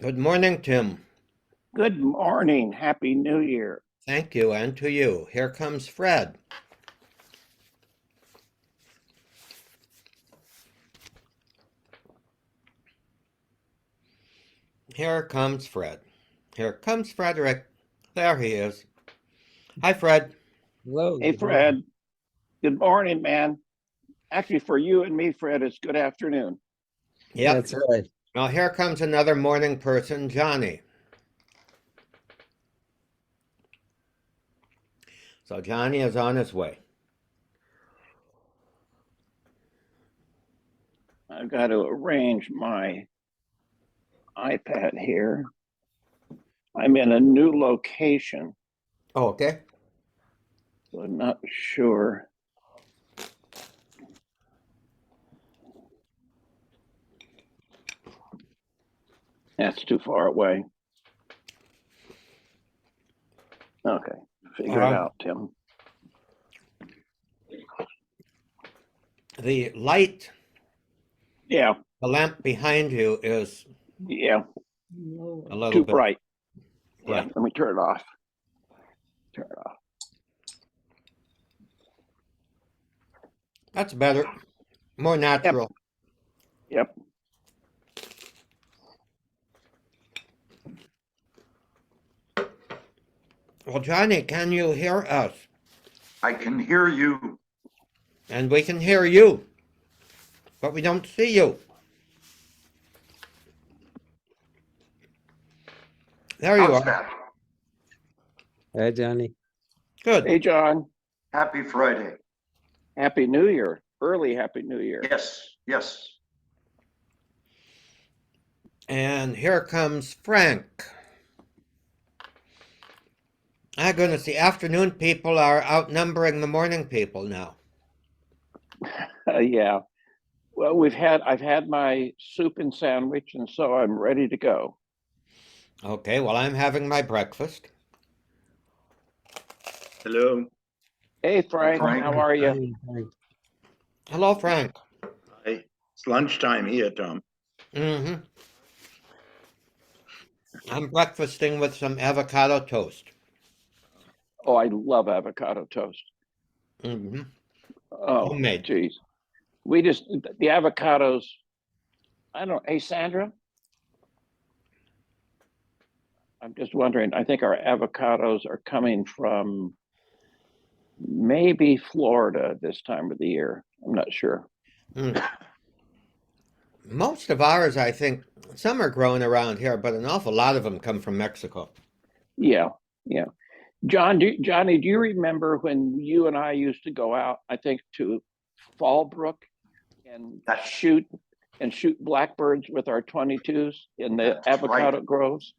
Good morning, Tim. Good morning. Happy New Year. Thank you, and to you. Here comes Fred. Here comes Fred. Here comes Frederick. There he is. Hi, Fred. Hello, Hey, good morning. Fred. Good morning, man. Actually, for you and me, Fred, it's good afternoon. Yep. That's right. Now, here comes another morning person, Johnny. So, Johnny is on his way. I've got to arrange my iPad here. I'm in a new location, Oh, okay. so I'm not sure. That's too far away. Okay, figure it out, Tim. The light, Yeah, the lamp behind you is yeah, a little too bit bright. Yeah, bright. let me turn it off. Turn it off. That's better. More natural. Yep. Well, Johnny, can you hear us? I can hear you. And we can hear you, but we don't see you. There you How's are. that? Hi, Johnny. Good. Hey, John. Happy Friday. Happy New Year. Early Happy New Year. Yes, yes. And here comes Frank. My goodness, the afternoon people are outnumbering the morning people now. Yeah. Well, I've had my soup and sandwich, and so I'm ready to go. Okay, well, I'm having my breakfast. Hello. Hey, Frank, Frank. how are you? Hi, Frank. Hello, Frank. Hi. It's lunchtime here, Tom. Mm-hmm. I'm breakfasting with some avocado toast. Oh, I love avocado toast. Mm-hmm. Oh, Homemade. geez. The avocados, I don't know. Hey, Sandra, I'm just wondering, I think our avocados are coming from maybe Florida this time of the year. I'm not sure. Mm. Most of ours, I think, some are grown around here, but an awful lot of them come from Mexico. Yeah, yeah. Johnny, do you remember when you and I used to go out, I think, to Fallbrook and That's- shoot blackbirds with our 22s in the That's avocado right. groves?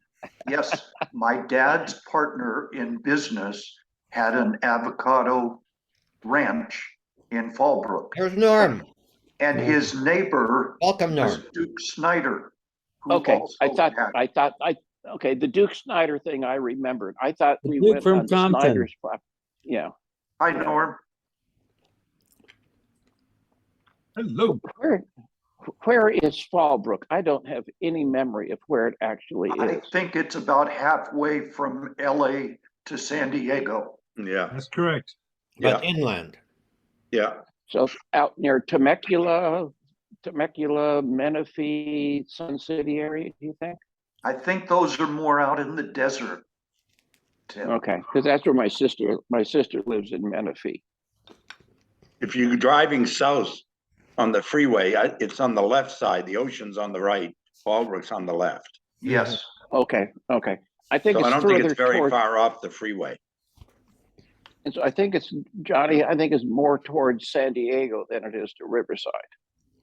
Yes, my dad's partner in business had an avocado ranch in Fallbrook. Here's Norm. And his neighbor Welcome, was Norm. Duke Snyder, who Okay, also had. okay, the Duke Snyder thing I remembered. I thought The we Duke went from on to Compton. Snyder's property. Yeah. Hi, Norm. Hello. Where is Fallbrook? I don't have any memory of where it actually I is. think it's about halfway from LA to San Diego. Yeah, That's correct. But yeah, inland. yeah. So out near Temecula, Menifee, Sun City area, do you think? I think those are more out in the desert, Tim. Okay, because that's where my sister lives in Menifee. If you're driving south on the freeway, it's on the left side. The ocean's on the right. Fallbrook's on the left. Yes, Okay. I think So I it's don't think further it's very towards, far off the freeway. and so I think it's Johnny. I think it's more towards San Diego than it is to Riverside.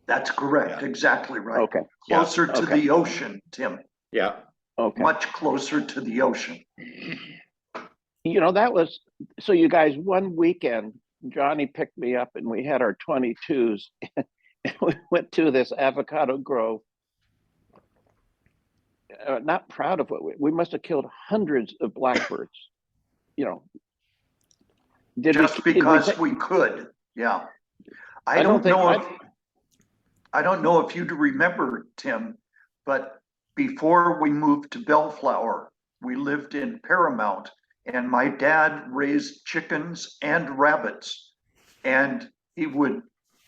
that's correct. Yeah. Exactly right. Okay. Closer to Okay. the ocean, Tim. Yeah. Okay. Much closer to the ocean. You know, that was so you guys one weekend, Johnny picked me up and we had our 22s and we went to this avocado grove. Not proud of what we must have killed hundreds of blackbirds. You know, Just because we could. Yeah. I don't know if you'd remember, Tim, but before we moved to Bellflower, we lived in Paramount, and my dad raised chickens and rabbits, and he would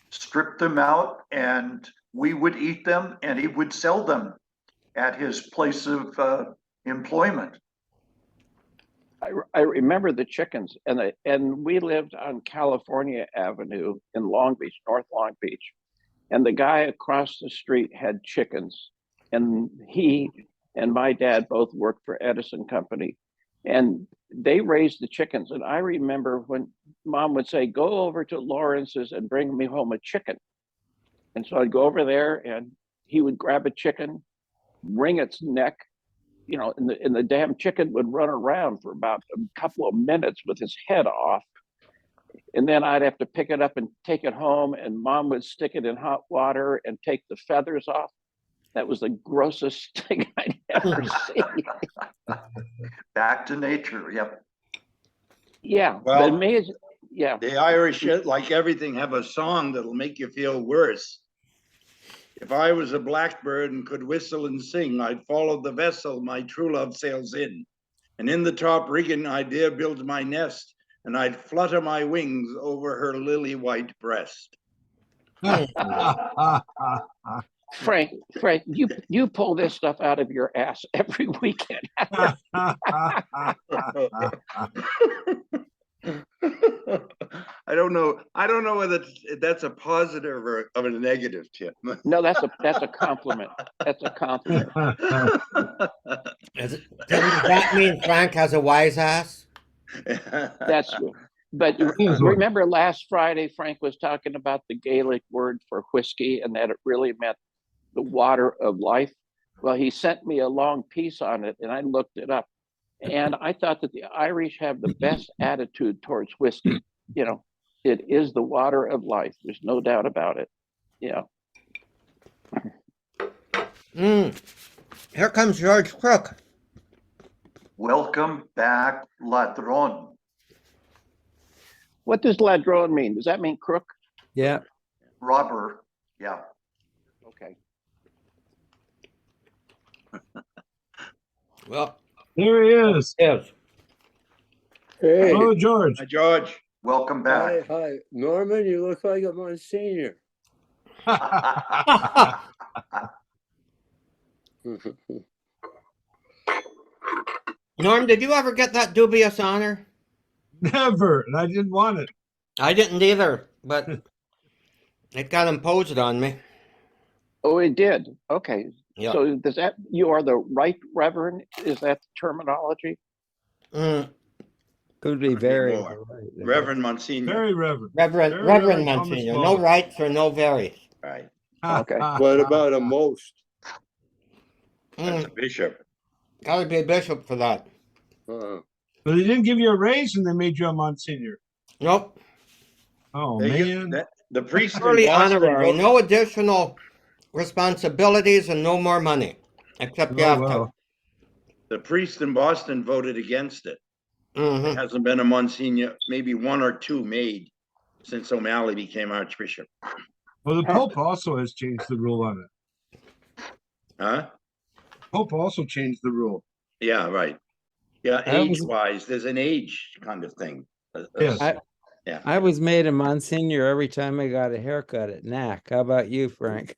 strip them out and we would eat them, and he would sell them at his place of employment. I remember the chickens, and we lived on California Avenue in Long Beach, North Long Beach, and the guy across the street had chickens, and he and my dad both worked for Edison Company, and they raised the chickens. And I remember when Mom would say, "Go over to Lawrence's and bring me home a chicken," and so I'd go over there, and he would grab a chicken, wring its neck, and the damn chicken would run around for about a couple of minutes with his head off. And then I'd have to pick it up and take it home, and Mom would stick it in hot water and take the feathers off. That was the grossest thing I'd ever seen. Back to nature, yep. Yeah, Well, but amazing. Yeah, The Irish, like everything, have a song that'll make you feel worse. If I was a blackbird and could whistle and sing, I'd follow the vessel my true love sails in. And in the top rigging, I'd there build my nest, and I'd flutter my wings over her lily white breast. Frank, you pull this stuff out of your ass every weekend. I don't know whether that's a positive or of a negative, Tim. No, that's a compliment. That's a compliment. Does that mean Frank has a wise ass? That's true. But remember last Friday, Frank was talking about the Gaelic word for whiskey and that it really meant the water of life. Well, he sent me a long piece on it and I looked it up. And I thought that the Irish have the best attitude towards whiskey. It is the water of life. There's no doubt about it. Yeah. Here comes George Crook. Welcome back, Ladron. What does ladrone mean? Does that mean crook? Yeah. Robber, yeah. Okay. Well, There he is. yes. Hey, Hello, George. Hi, George. Welcome hi, back. hi. Norman, you look like a Monsignor. Norm, did you ever get that dubious honor? Never, and I didn't want it. I didn't either, but it got imposed on me. Oh, it did. Okay. Yeah. So does that, you are the right reverend? Is that the terminology? Mm, Could be Could be very. more. Reverend Monsignor. Very reverend. Reverend Very Reverend Thomas Monsignor, Paul. no rights or no varies. Right. Okay. What about a most? That's a bishop. Gotta be a bishop for that. Uh, But they didn't give you a raise and they made you a Monsignor. Nope. Oh, They- man. The priest in Purely Boston honorary, voted- no additional responsibilities and no more money, except you Oh, have wow. the priest in Boston voted against it. to. Mhm. Hasn't been a Monsignor, maybe one or two made since O'Malley became Archbishop. Well, the Pope also has changed the rule on it. Huh? Pope also changed the rule. Yeah, right. Yeah, That was- age-wise, there's an age kind of thing. Yes. I was made a Monsignor every time I got a haircut at NAC. How about you, Frank?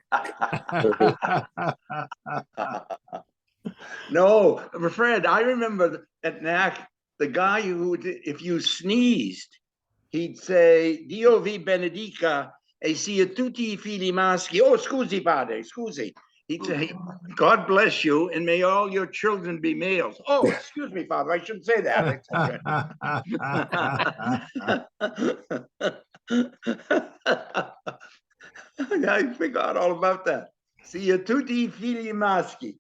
No, Fred, I remember at NAC, the guy who, if you sneezed, he'd say, Dio vi benedica e sia tutti i figli maschi. Oh, scusi, padre, scusi. He'd say, God bless you, and may all your children be males. Oh, excuse me, Father, I shouldn't say that. I forgot all about that. Sia tutti i figli maschi.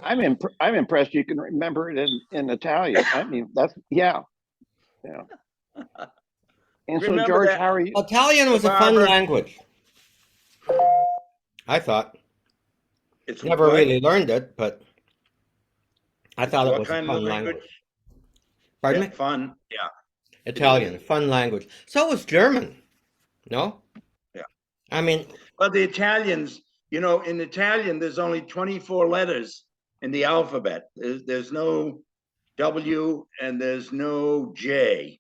I'm impressed you can remember it in Italian. I mean, that's, yeah. And so Remember George, that- how are you? Italian was a fun Barbara- language. I thought. It's Never what- really learned it, but I thought it What was a kind fun of language. language? Pardon Yeah, me? fun, yeah. Italian, fun language. So was German. No? Yeah. I mean, But the Italians, You know, in Italian, there's only 24 letters in the alphabet. There's no W and there's no J.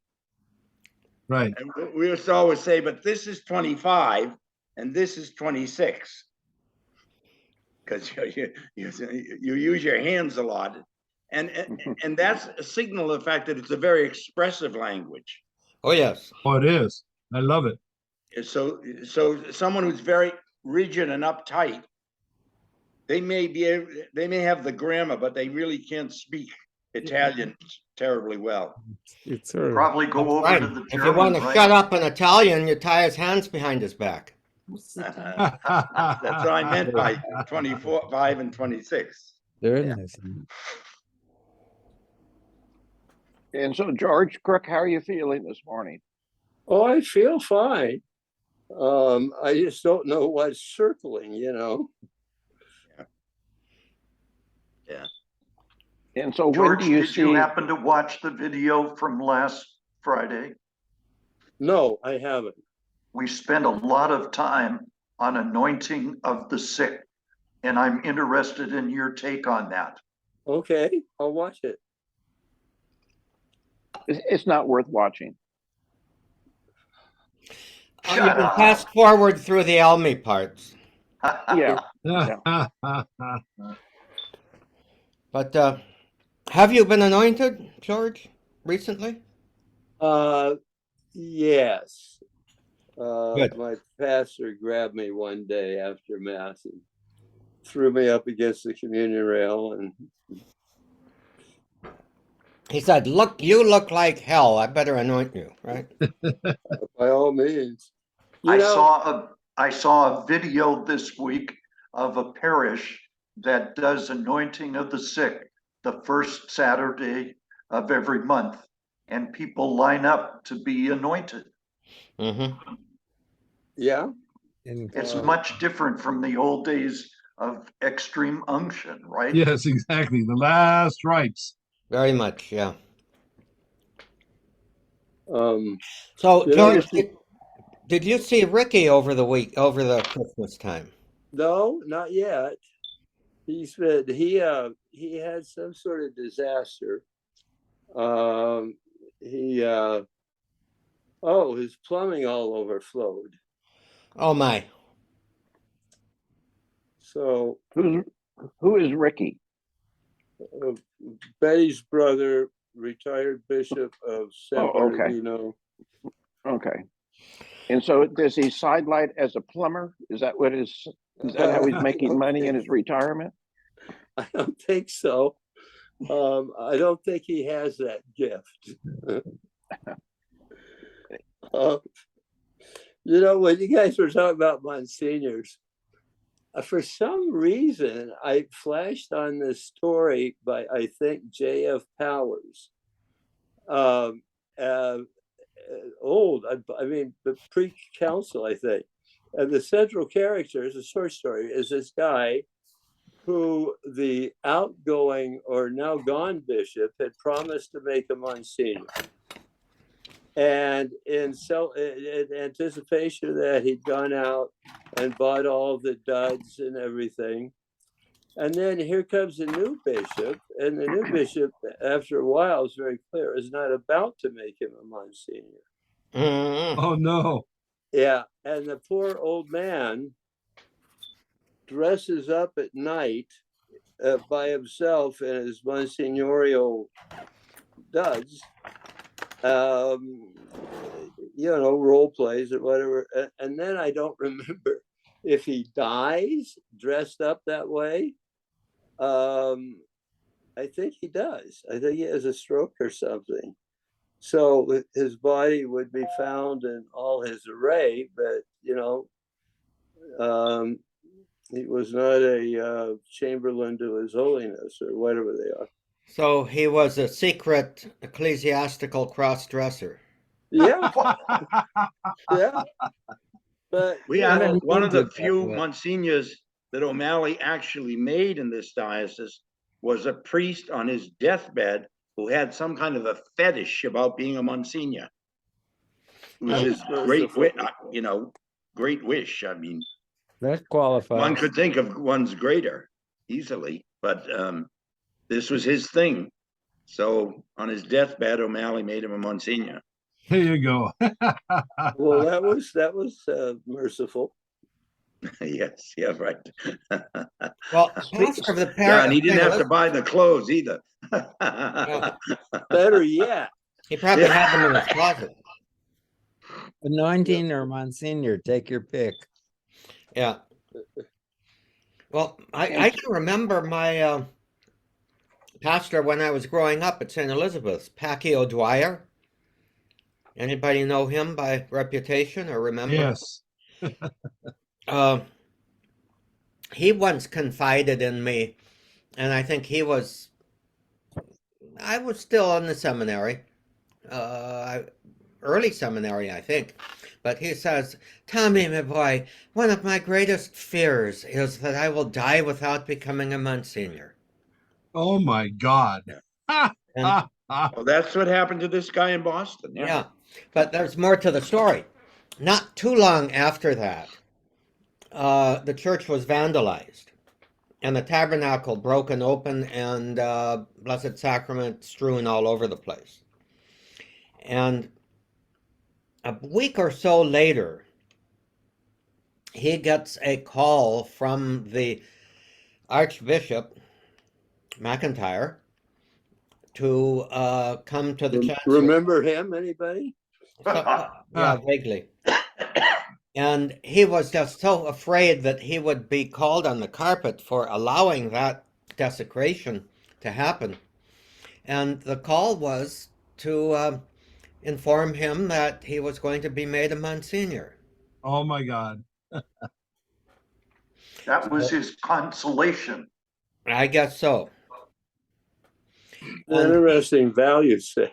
Right. And we used to always say, but this is 25 and this is 26. Because you use your hands a lot. And that's a signal of the fact that it's a very expressive language. Oh, yes. Oh, it is. I love it. So someone who's very rigid and uptight, they may have the grammar, but they really can't speak Italian terribly well. It's sort of, Probably go over Right. to the If you want German, to right? shut up in Italian, you tie his hands behind his back. That's what I meant by 24, 5, and 26. there Yeah. is. And so, George Crook, how are you feeling this morning? Oh, I feel fine. I just don't know what's circling, you know. And so, when George, do you did you see? happen to watch the video from last Friday? No, I haven't. We spent a lot of time on anointing of the sick, and I'm interested in your take on that. Okay, I'll watch it. It's not worth watching. You Shut can up. fast forward through the Elmi parts. Yeah. But have you been anointed, George, recently? Yes. Good. My pastor grabbed me one day after mass and threw me up against the communion rail, and He said, "Look, you look like hell. I better anoint you," right? by all means, you I know, saw a video this week of a parish that does anointing of the sick the first Saturday of every month, and people line up to be anointed. Mm-hmm. yeah. And It's much different from the old days of extreme unction, right? Yes, exactly. The last rites. Very much, yeah. Um, So, You know, George, did you see Ricky over the Christmas time? no, not yet. He had some sort of disaster. His plumbing all overflowed. Oh my! So Who is Ricky? Betty's brother, retired bishop of San Oh, okay. Bernardino. Okay. And so, does he sidelight as a plumber? Is that how he's making money in his retirement? I don't think so. I don't think he has that gift. You know, when you guys were talking about Monsignors, for some reason, I flashed on this story by, I think, J.F. Powers. Old, I mean, the pre-council, I think. And the central character is a short story, is this guy who the outgoing or now gone bishop had promised to make a Monsignor. And in anticipation of that, he'd gone out and bought all the duds and everything. And then here comes a new bishop, and the new bishop, after a while, is very clear, is not about to make him a Monsignor. Mm-hmm. Oh no. Yeah, and the poor old man dresses up at night by himself in his Monsignorial duds, role plays or whatever. And then I don't remember if he dies dressed up that way. I think he does. I think he has a stroke or something. So his body would be found in all his array, but he was not a chamberlain to His Holiness or whatever they are. So he was a secret ecclesiastical cross-dresser. Yeah, yeah. But We Yeah, had I one of the did that, few but- Monsignors that O'Malley actually made in this diocese was a priest on his deathbed who had some kind of a fetish about being a Monsignor. It was his great wish. I mean, That qualifies. One could think of one's greater easily, but this was his thing. So on his deathbed, O'Malley made him a Monsignor. There you go. Well, that was merciful. Yes, yeah, right. Well, pastor of the Yeah, parish. and he didn't have to buy the clothes either. Better yet, He probably Yeah. had them in his closet. Anointing or Monsignor, take your pick. Yeah. Well, I can remember my pastor when I was growing up at St. Elizabeth's, Packy O'Dwyer. Anybody know him by reputation or remember? Yes. He once confided in me, and I think I was still in the seminary, early seminary, I think. But he says, Tommy, my boy, one of my greatest fears is that I will die without becoming a Monsignor. Oh my God. And Well, that's what happened to this guy in Boston. Yeah. yeah, but there's more to the story. Not too long after that, the church was vandalized and the tabernacle broken open and Blessed Sacrament strewn all over the place. And a week or so later, he gets a call from the Archbishop McIntyre to come to the chancellor. remember him? Anybody? Yeah, vaguely. And he was just so afraid that he would be called on the carpet for allowing that desecration to happen. And the call was to inform him that he was going to be made a Monsignor. Oh my God. That was his consolation. I guess so. Interesting value set.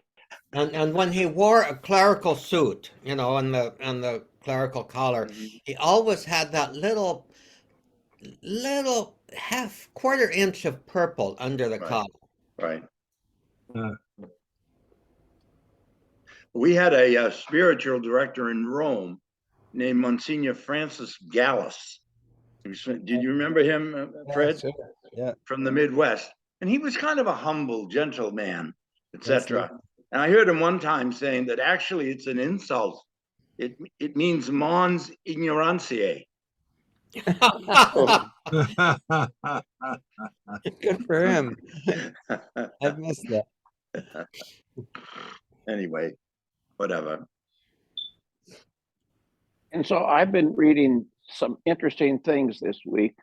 And when he wore a clerical suit, you know, and the clerical collar, he always had that little quarter inch of purple under the Right. collar. Right. Uh. We had a spiritual director in Rome named Monsignor Francis Gallus. Did you remember him, Fred? Sure. Yeah. From the Midwest? And he was kind of a humble, gentle man, That's etc. And I heard him one time saying that actually it's an insult. It means mons ignorantiae. Good for him. I missed that. Anyway, whatever. And so I've been reading some interesting things this week.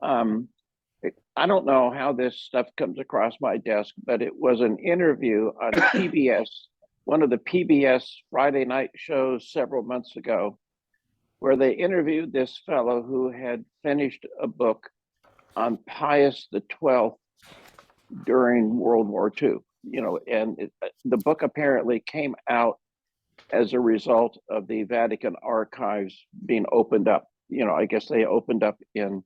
I don't know how this stuff comes across my desk, but it was an interview on PBS, one of the PBS Friday night shows several months ago, where they interviewed this fellow who had finished a book on Pius XII during World War II. You know, and the book apparently came out as a result of the Vatican archives being opened up. You know, I guess they opened up and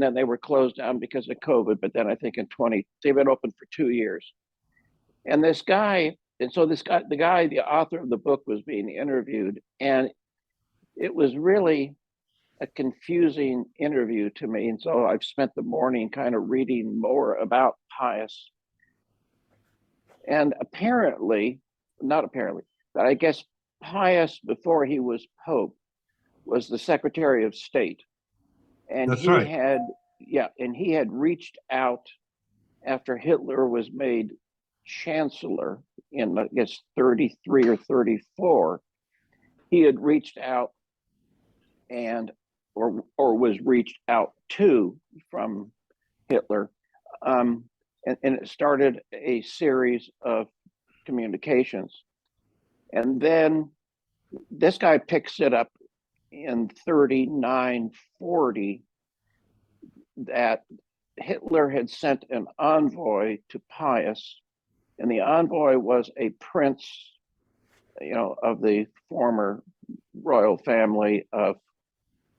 then they were closed down because of COVID. But then I think they've been open for 2 years. And the author of the book was being interviewed, and it was really a confusing interview to me. And so I've spent the morning kind of reading more about Pius. And but I guess Pius, before he was Pope, was the Secretary of State. And That's he right. had reached out after Hitler was made chancellor in, I guess, 33 or 34. He had reached out or was reached out to from Hitler. And it started a series of communications. And then this guy picks it up in 39-40 that Hitler had sent an envoy to Pius, and the envoy was a prince, you know, of the former royal family of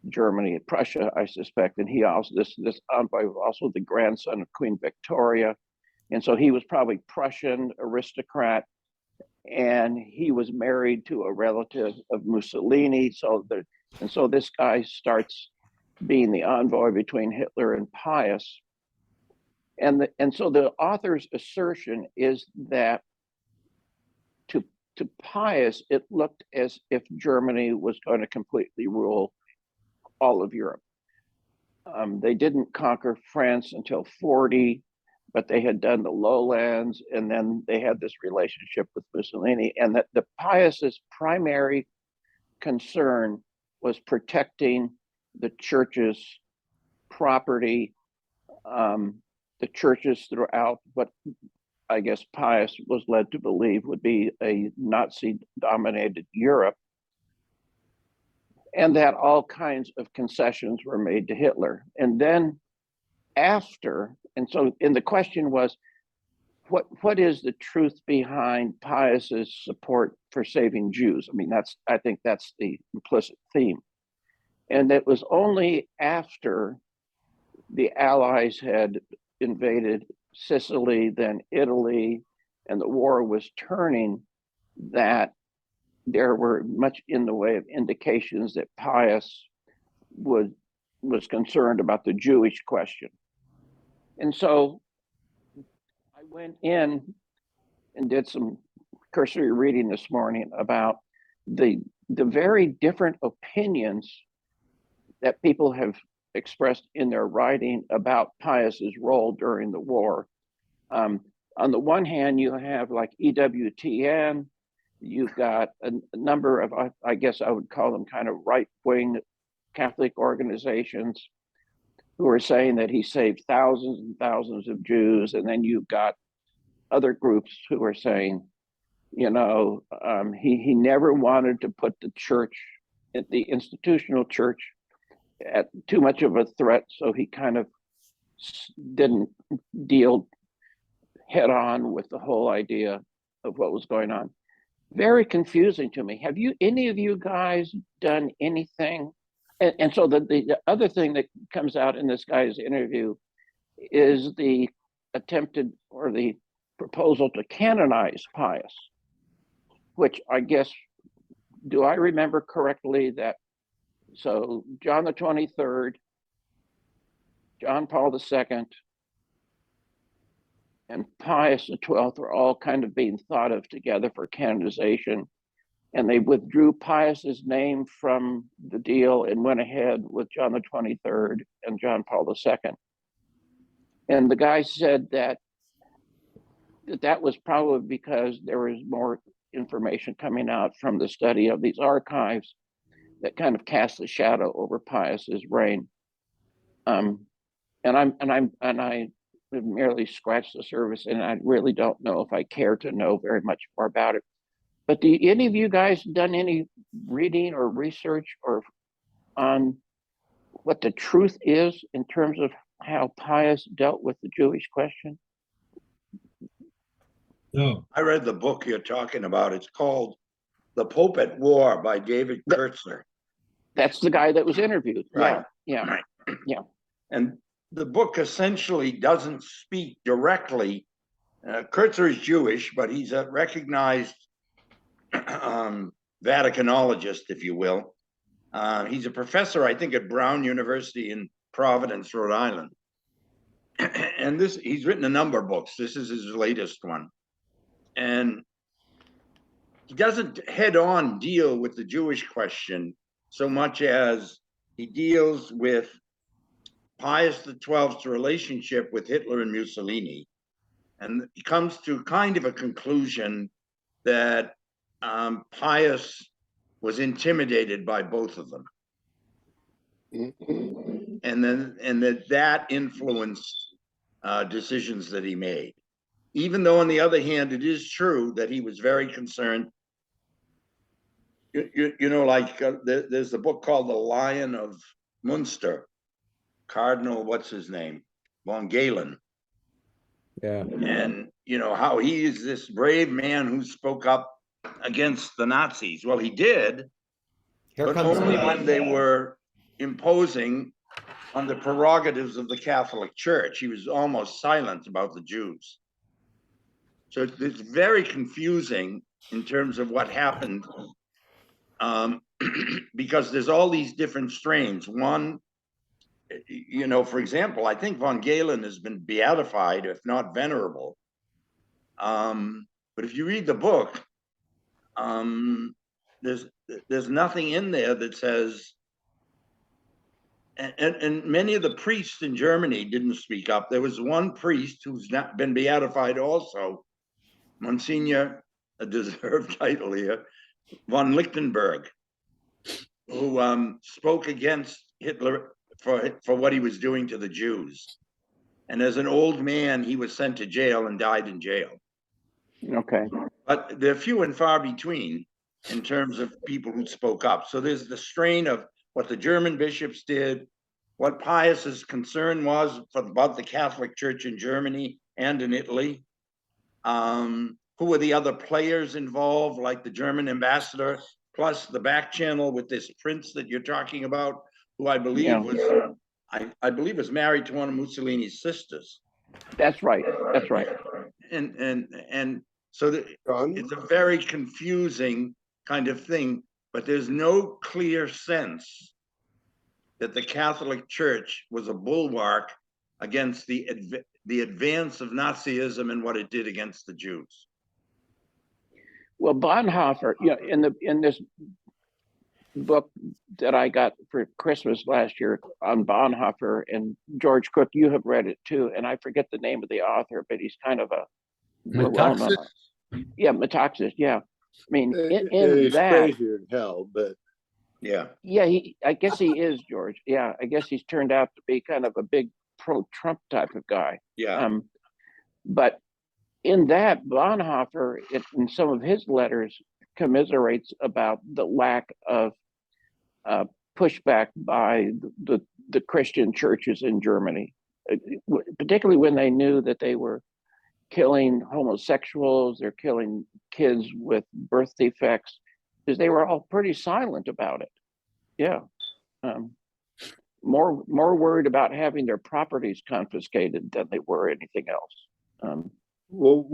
Germany and Prussia, I suspect. And this envoy was also the grandson of Queen Victoria. And so he was probably Prussian aristocrat, and he was married to a relative of Mussolini. So And so this guy starts being the envoy between Hitler and Pius. And so the author's assertion is that to Pius, it looked as if Germany was going to completely rule all of Europe. They didn't conquer France until 40, but they had done the lowlands, and then they had this relationship with Mussolini, and that the Pius's primary concern was protecting the church's property, the churches throughout what I guess Pius was led to believe would be a Nazi-dominated Europe, and that all kinds of concessions were made to Hitler. And then after, and the question was, what is the truth behind Pius's support for saving Jews? I mean, I think that's the implicit theme. And it was only after the Allies had invaded Sicily, then Italy, and the war was turning, that there were much in the way of indications that Pius was concerned about the Jewish question. And so I went in and did some cursory reading this morning about the very different opinions that people have expressed in their writing about Pius's role during the war. On the one hand, you have like EWTN, you've got a number of, I guess I would call them kind of right-wing Catholic organizations who are saying that he saved thousands and thousands of Jews. And then you've got other groups who are saying, you know, he never wanted to put the church, the institutional church, at too much of a threat, so he kind of didn't deal head on with the whole idea of what was going on. Very confusing to me. Have any of you guys done anything? And so the other thing that comes out in this guy's interview is the attempted or the proposal to canonize Pius, which I guess, do I remember correctly that, so John the 23rd, John Paul II, and Pius the 12th are all kind of being thought of together for canonization. And they withdrew Pius's name from the deal and went ahead with John the 23rd and John Paul II. And the guy said that was probably because there was more information coming out from the study of these archives that kind of cast a shadow over Pius's reign. And I merely scratched the surface, and I really don't know if I care to know very much more about it. But do any of you guys done any reading or research or on what the truth is in terms of how Pius dealt with the Jewish question? No, I read the book you're talking about. It's called The Pope at War by David Kurtzler. That's the guy that was interviewed. Right. Yeah. Right. Yeah. And the book essentially doesn't speak directly. Kurtzler is Jewish, but he's a recognized Vaticanologist, if you will. He's a professor, I think, at Brown University in Providence, Rhode Island. And he's written a number of books. This is his latest one. And he doesn't head on deal with the Jewish question so much as he deals with Pius XII's relationship with Hitler and Mussolini. And he comes to kind of a conclusion that Pius was intimidated by both of them. And that influenced decisions that he made. Even though, on the other hand, it is true that he was very concerned. You know, like there's a book called The Lion of Munster, Cardinal, what's his name? Von Galen. Yeah. And, you know, how he is this brave man who spoke up against the Nazis. Well, he did, but only when they were imposing on the prerogatives of the Catholic Church. He was almost silent about the Jews. So it's very confusing in terms of what happened because there's all these different strains. One, for example, I think von Galen has been beatified, if not venerable. But if you read the book, there's nothing in there that says, and many of the priests in Germany didn't speak up. There was one priest who's not been beatified also, Monsignor, a deserved title here, von Lichtenberg, who spoke against Hitler for what he was doing to the Jews. And as an old man, he was sent to jail and died in jail. Okay. But they're few and far between in terms of people who spoke up. So there's the strain of what the German bishops did, what Pius's concern was about the Catholic Church in Germany and in Italy. Who were the other players involved, like the German ambassador, plus the back channel with this prince that you're talking about, who I believe was, I believe was married to one of Mussolini's sisters. That's right. That's right. And so it's a very confusing kind of thing, but there's no clear sense that the Catholic Church was a bulwark against the advance of Nazism and what it did against the Jews. Well, Bonhoeffer, in this book that I got for Christmas last year on Bonhoeffer, and George Cook, you have read it too, and I forget the name of the author, but he's kind of a Metaxas? Yeah, Metaxas. Yeah, I mean, He's that, crazier than hell, but Yeah. I guess he is, George. Yeah, I guess he's turned out to be kind of a big pro-Trump type of guy. Yeah. But in that, Bonhoeffer, in some of his letters, commiserates about the lack of pushback by the Christian churches in Germany, particularly when they knew that they were killing homosexuals, they're killing kids with birth defects, because they were all pretty silent about it. Yeah. More worried about having their properties confiscated than they were anything else. well,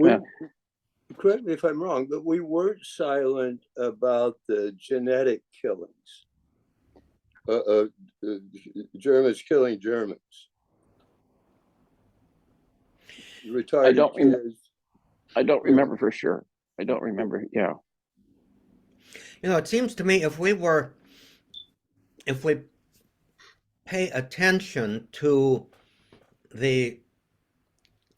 correct me if I'm wrong, but we weren't silent about the genetic killings. Germans killing Germans. Retarded kids. I don't remember for sure. I don't remember. Yeah. It seems to me if we pay attention to the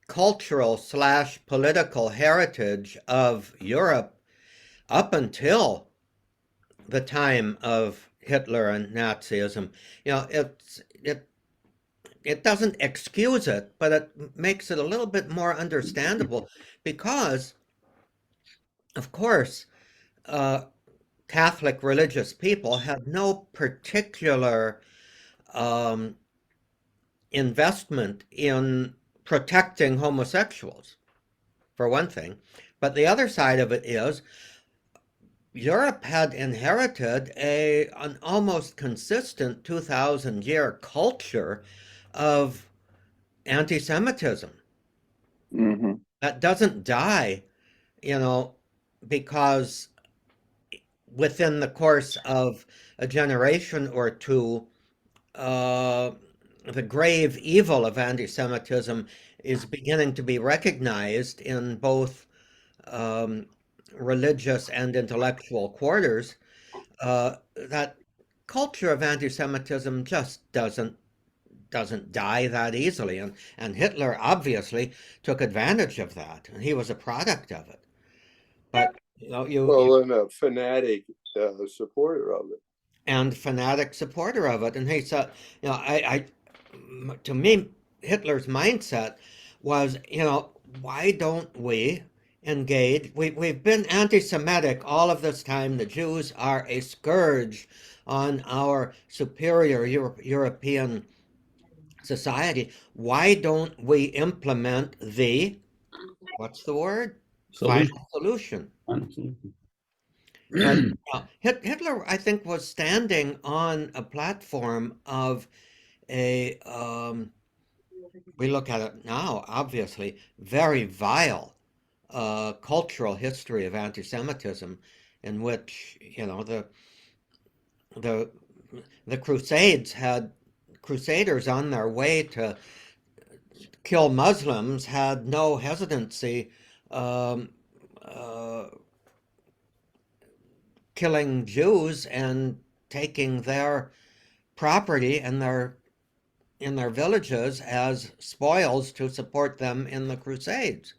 cultural/political heritage of Europe up until the time of Hitler and Nazism, it doesn't excuse it, but it makes it a little bit more understandable because, of course, Catholic religious people had no particular investment in protecting homosexuals, for one thing. But the other side of it is Europe had inherited an almost consistent 2,000-year culture of anti-Semitism. Mm-hmm. That doesn't die, because within the course of a generation or two, the grave evil of anti-Semitism is beginning to be recognized in both religious and intellectual quarters. That culture of anti-Semitism just doesn't die that easily, and Hitler obviously took advantage of that, and he was a product of it. But and a fanatic supporter of it. And fanatic supporter of it, and he said, to me, Hitler's mindset was, why don't we engage? We've been anti-Semitic all of this time. The Jews are a scourge on our superior European society. Why don't we implement what's the word? Final solution. And Hitler, I think, was standing on a platform of we look at it now, obviously, very vile cultural history of anti-Semitism, in which, the Crusaders on their way to kill Muslims had no hesitancy um, killing Jews and taking their property and in their villages as spoils to support them in the Crusades.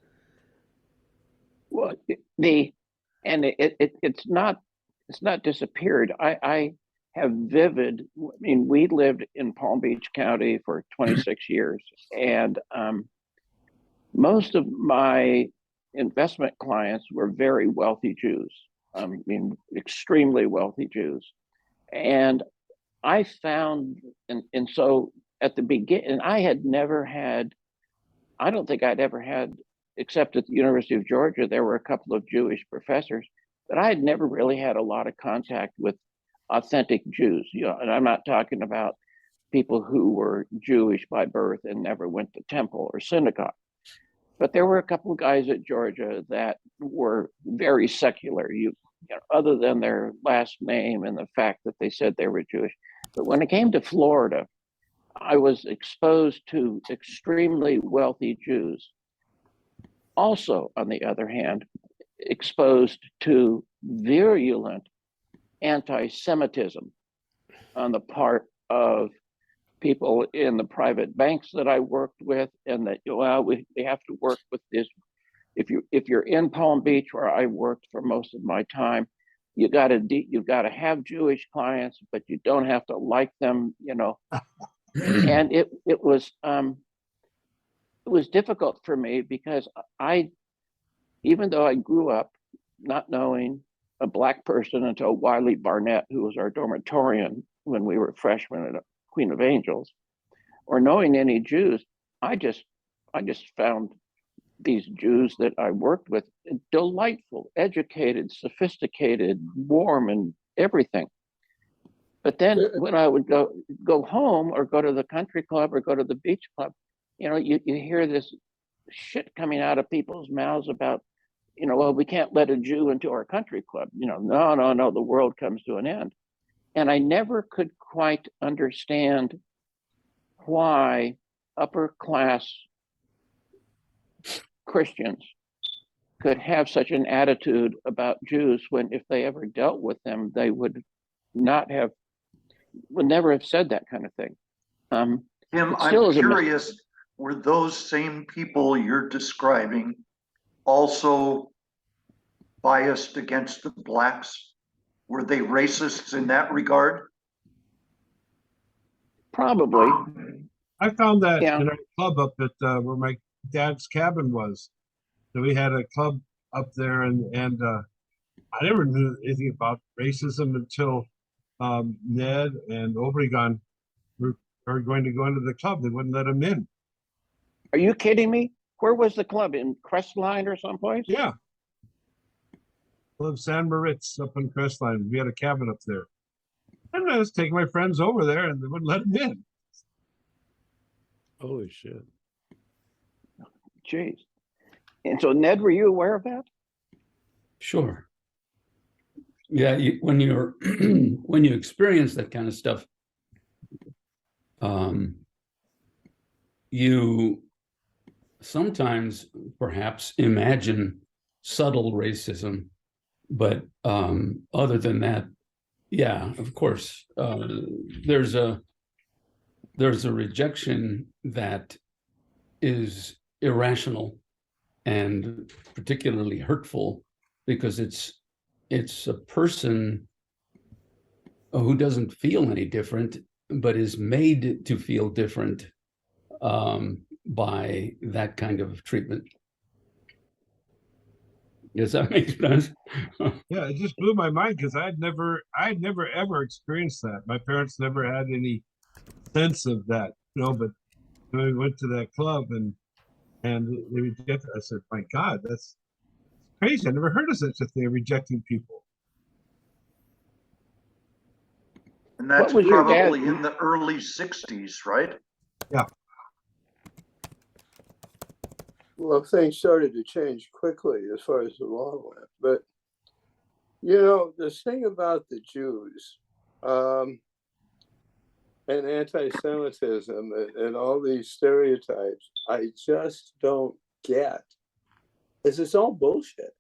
Well, it's not disappeared. I have vivid. I mean, we lived in Palm Beach County for 26 years, and most of my investment clients were very wealthy Jews. I mean, extremely wealthy Jews, and I found, and so at the beginning, I had never had. I don't think I'd ever had, except at the University of Georgia, there were a couple of Jewish professors, but I had never really had a lot of contact with authentic Jews. You know, and I'm not talking about people who were Jewish by birth and never went to temple or synagogue. But there were a couple of guys at Georgia that were very secular, you know, other than their last name and the fact that they said they were Jewish. But when it came to Florida, I was exposed to extremely wealthy Jews. Also, on the other hand, exposed to virulent anti-Semitism on the part of people in the private banks that I worked with, and that, well, we have to work with this. If you're in Palm Beach, where I worked for most of my time, you've got to have Jewish clients, but you don't have to like them, you know. And it was difficult for me because even though I grew up not knowing a Black person until Wiley Barnett, who was our dormitorian when we were freshmen at Queen of Angels, or knowing any Jews, I just found these Jews that I worked with delightful, educated, sophisticated, warm, and everything. But then when I would go home or go to the country club or go to the beach club, you know, you hear this shit coming out of people's mouths about, you know, well, we can't let a Jew into our country club. You know, no, the world comes to an end. And I never could quite understand why upper class Christians could have such an attitude about Jews when, if they ever dealt with them, they would never have said that kind of thing. Tim, I'm curious, were those same people you're describing also biased against the Blacks? Were they racists in that regard? Probably. I found that Yeah. in a club up at where my dad's cabin was. So we had a club up there, and I never knew anything about racism until Ned and Obregon were going to go into the club. They wouldn't let them in. Are you kidding me? Where was the club? In Crestline or someplace? Yeah. Club San Moritz up in Crestline. We had a cabin up there. And I was taking my friends over there, and they wouldn't let them in. Holy shit. Jeez. And so, Ned, were you aware of that? Sure. Yeah, when you're when you experience that kind of stuff, you sometimes perhaps imagine subtle racism, but other than that, yeah, of course, there's a rejection that is irrational and particularly hurtful because it's a person who doesn't feel any different, but is made to feel different by that kind of treatment. Does that make sense? Yeah, it just blew my mind because I'd never ever experienced that. My parents never had any sense of that, you know. But when we went to that club and they rejected, I said, "My God, that's crazy! I never heard of such a thing, rejecting people." And that's What was your dad- probably in the early 60s, right? Yeah. Well, things started to change quickly as far as the law went. But, you know, the thing about the Jews and anti-Semitism and all these stereotypes, I just don't get. This is all bullshit.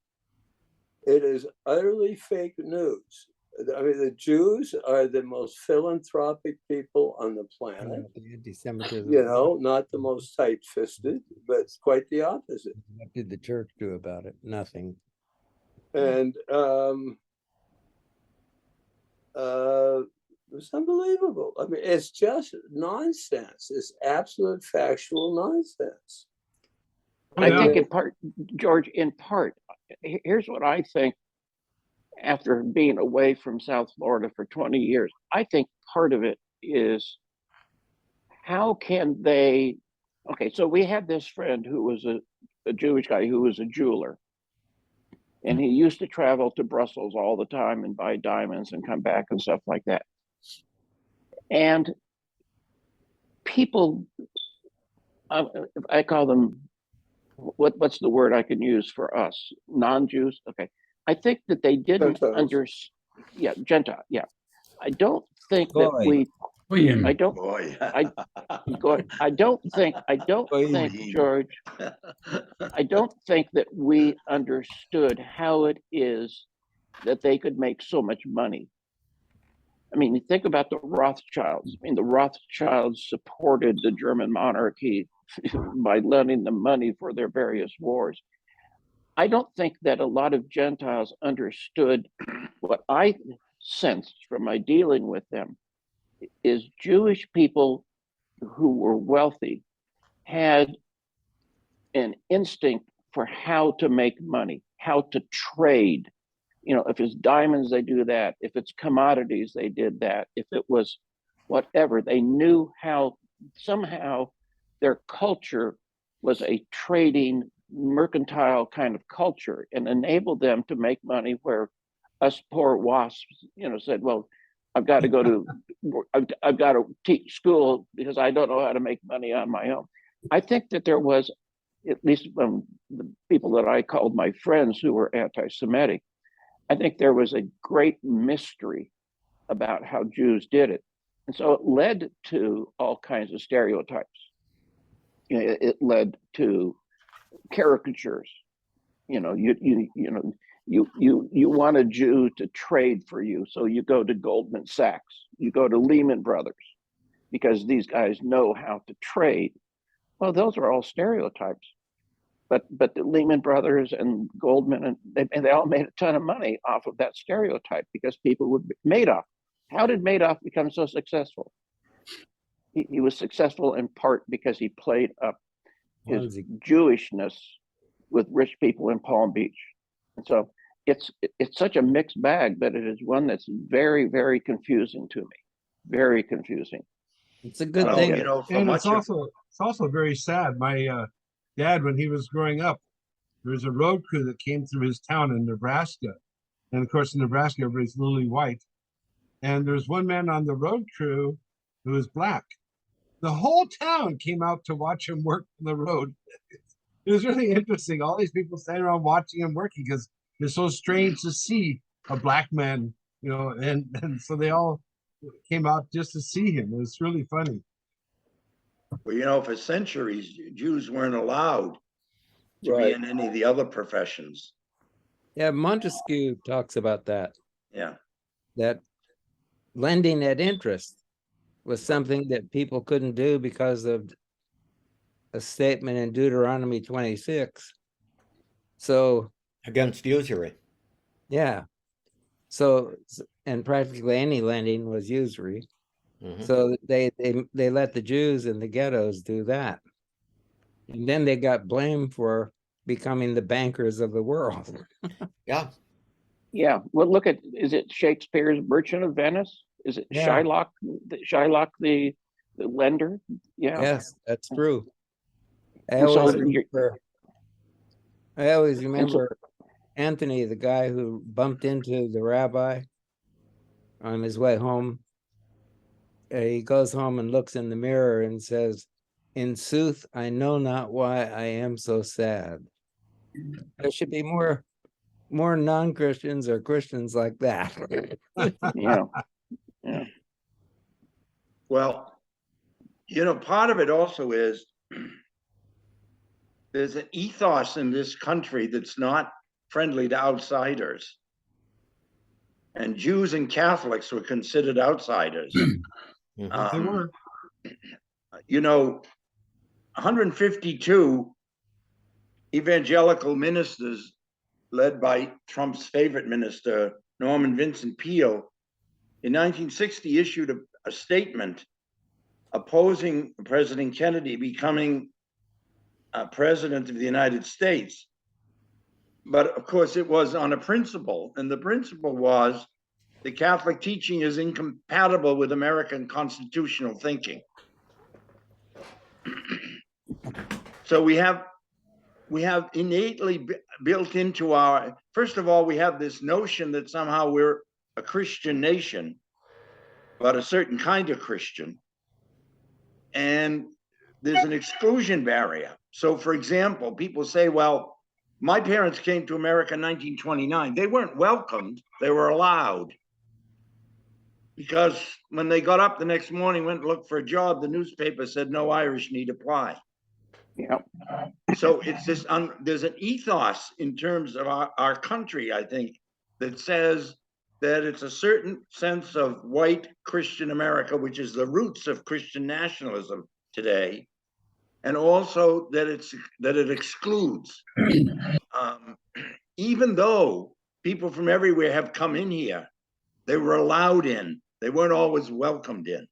It is utterly fake news. I mean, the Jews are the most philanthropic people on the planet. The anti-Semitism. You know, not the most tight-fisted, but quite the opposite. What did the church do about it? Nothing. And it's unbelievable. I mean, it's just nonsense. It's absolute factual nonsense. I think in part, George, in part, here's what I think after being away from South Florida for 20 years. I think part of it is how can they, okay, so we had this friend who was a Jewish guy who was a jeweler. And he used to travel to Brussels all the time and buy diamonds and come back and stuff like that. And people, I call them, what's the word I can use for us? Non-Jews? Okay. I think that they didn't understand. Yeah, Gentile. Yeah. I don't think that we. William. I don't. Boy. I don't think, George. I don't think that we understood how it is that they could make so much money. I mean, you think about the Rothschilds. I mean, the Rothschilds supported the German monarchy by lending them money for their various wars. I don't think that a lot of Gentiles understood what I sensed from my dealing with them is Jewish people who were wealthy had an instinct for how to make money, how to trade. You know, if it's diamonds, they do that. If it's commodities, they did that. If it was whatever, they knew how. Somehow their culture was a trading, mercantile kind of culture and enabled them to make money where us poor wasps, you know, said, well, I've got to teach school because I don't know how to make money on my own. I think that there was, at least from the people that I called my friends who were anti-Semitic, I think there was a great mystery about how Jews did it. And so it led to all kinds of stereotypes. You know, it led to caricatures. You know, you want a Jew to trade for you, so you go to Goldman Sachs, you go to Lehman Brothers, because these guys know how to trade. Well, those are all stereotypes. But the Lehman Brothers and Goldman, and they all made a ton of money off of that stereotype because people would Madoff. How did Madoff become so successful? He was successful in part because he played up his Jewishness with rich people in Palm Beach. And so it's such a mixed bag, but it is one that's very, very confusing to me. Very confusing. It's a good Well, thing. you know, for And much it's also very sad. My dad, when he was growing up, there was a road crew that came through his town in Nebraska. And of course, in Nebraska, everybody's lily white. And there's one man on the road crew who was black. The whole town came out to watch him work on the road. It was really interesting. All these people standing around watching him working because it's so strange to see a black man, you know, and so they all came out just to see him. It was really funny. Well, you know, for centuries, Jews weren't allowed to Right. be in any of the other professions. Yeah, Montesquieu talks about that. Yeah. That lending at interest was something that people couldn't do because of a statement in Deuteronomy 26. So Against usury. yeah. So and practically any lending was usury. Mhm. So they let the Jews in the ghettos do that. And then they got blamed for becoming the bankers of the world. Yeah. Yeah. Well, look at, is it Shakespeare's Merchant of Venice? Is it Yeah. Shylock the lender? Yeah. Yes, that's true. I And so always remember Anthony, the guy who bumped into the rabbi on his way home. He goes home and looks in the mirror and says, "In sooth, I know not why I am so sad." There should be more non-Christians or Christians like that. yeah. Yeah. Well, you know, part of it also is there's an ethos in this country that's not friendly to outsiders. And Jews and Catholics were considered outsiders. Mhm. They were. You know, 152 evangelical ministers led by Trump's favorite minister, Norman Vincent Peale, in 1960 issued a statement opposing President Kennedy becoming president of the United States. But of course, it was on a principle, and the principle was the Catholic teaching is incompatible with American constitutional thinking. So we have innately built into our, first of all, we have this notion that somehow we're a Christian nation, but a certain kind of Christian. And there's an exclusion barrier. So for example, people say, well, my parents came to America in 1929. They weren't welcomed, they were allowed. Because when they got up the next morning, went and looked for a job, the newspaper said no Irish need apply. Yep. So it's this, there's an ethos in terms of our country, I think, that says that it's a certain sense of white Christian America, which is the roots of Christian nationalism today, and also that it excludes. Even though people from everywhere have come in here, they were allowed in. They weren't always welcomed in.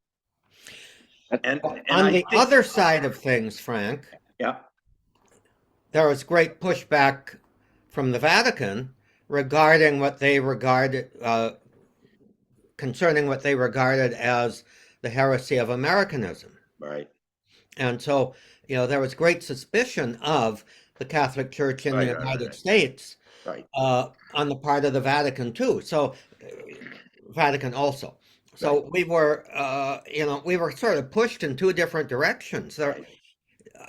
And On the other side of things, Frank, yeah, there was great pushback from the Vatican regarding what they regarded, concerning what they regarded as the heresy of Americanism. right. And so, there was great suspicion of the Catholic Church in the Right, right, United right. States Right. on the part of the Vatican too. So, Vatican also. So we were, we were sort of pushed in two different directions. There,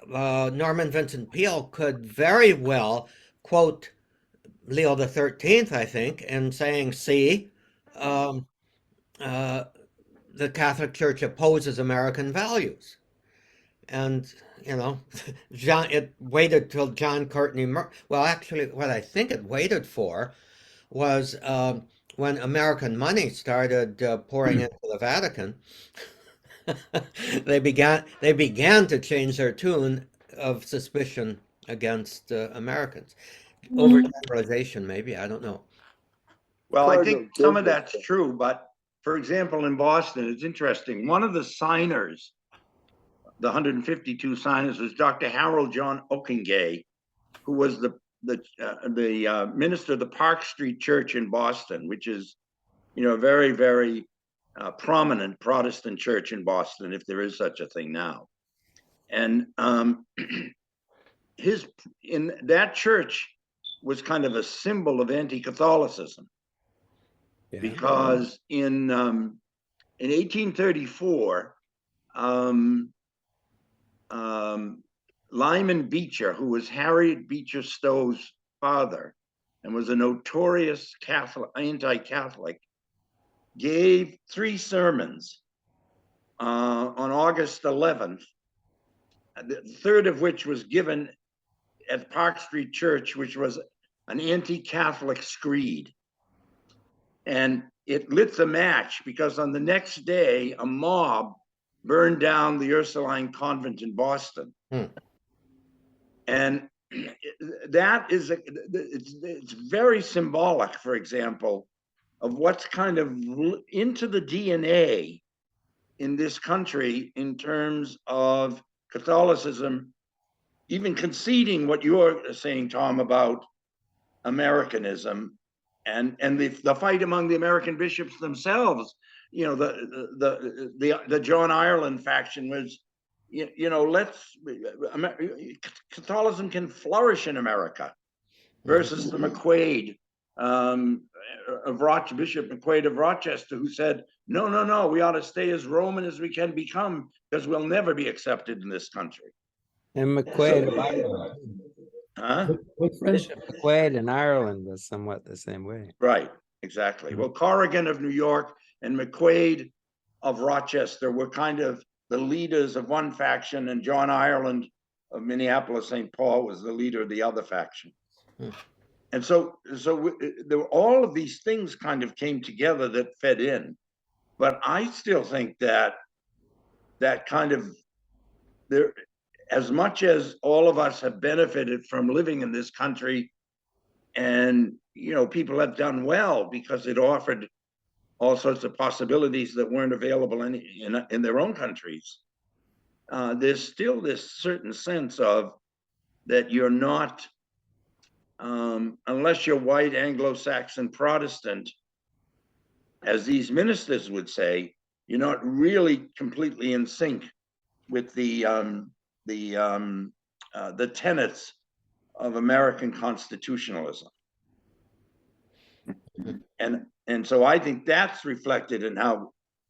Norman Vincent Peale could very well quote Leo XIII, I think, in saying, "See, the Catholic Church opposes American values," and it waited till John Courtney. Well, actually, what I think it waited for was when American money started pouring into the Vatican. they began to change their tune of suspicion against Americans. Overgeneralization, maybe, I don't know. Well, I Cardinal think some of Gilbert that's true, but for example, in Boston, it's interesting. One of the signers, the 152 signers, was Dr. Harold John Okengay, who was the minister of the Park Street Church in Boston, which is, a very, very prominent Protestant church in Boston, if there is such a thing now. And in that church was kind of a symbol of anti-Catholicism, because in 1834, Lyman Beecher, who was Harriet Beecher Stowe's father and was a notorious anti-Catholic, gave 3 sermons on August 11th, the third of which was given at Park Street Church, which was an anti-Catholic screed. And it lit the match, because on the next day, a mob burned down the Ursuline convent in Boston. And that is, it's very symbolic, for example, of what's kind of into the DNA in this country in terms of Catholicism, even conceding what you're saying, Tom, about Americanism and the fight among the American bishops themselves. The John Ireland faction was, Catholicism can flourish in America, versus the McQuaid, Bishop McQuaid of Rochester, who said, no, we ought to stay as Roman as we can become, because we'll never be accepted in this country. And McQuaid of Ireland. Huh? Bishop McQuaid in Ireland was somewhat the same way. Right, exactly. Well, Corrigan of New York and McQuaid of Rochester were kind of the leaders of one faction, and John Ireland of Minneapolis, St. Paul was the leader of the other faction. And so there were all of these things kind of came together that fed in. But I still think that kind of there, as much as all of us have benefited from living in this country, and people have done well because it offered all sorts of possibilities that weren't available in their own countries. There's still this certain sense of that you're not, unless you're white Anglo-Saxon Protestant, as these ministers would say, you're not really completely in sync with the tenets of American constitutionalism. And so I think that's reflected in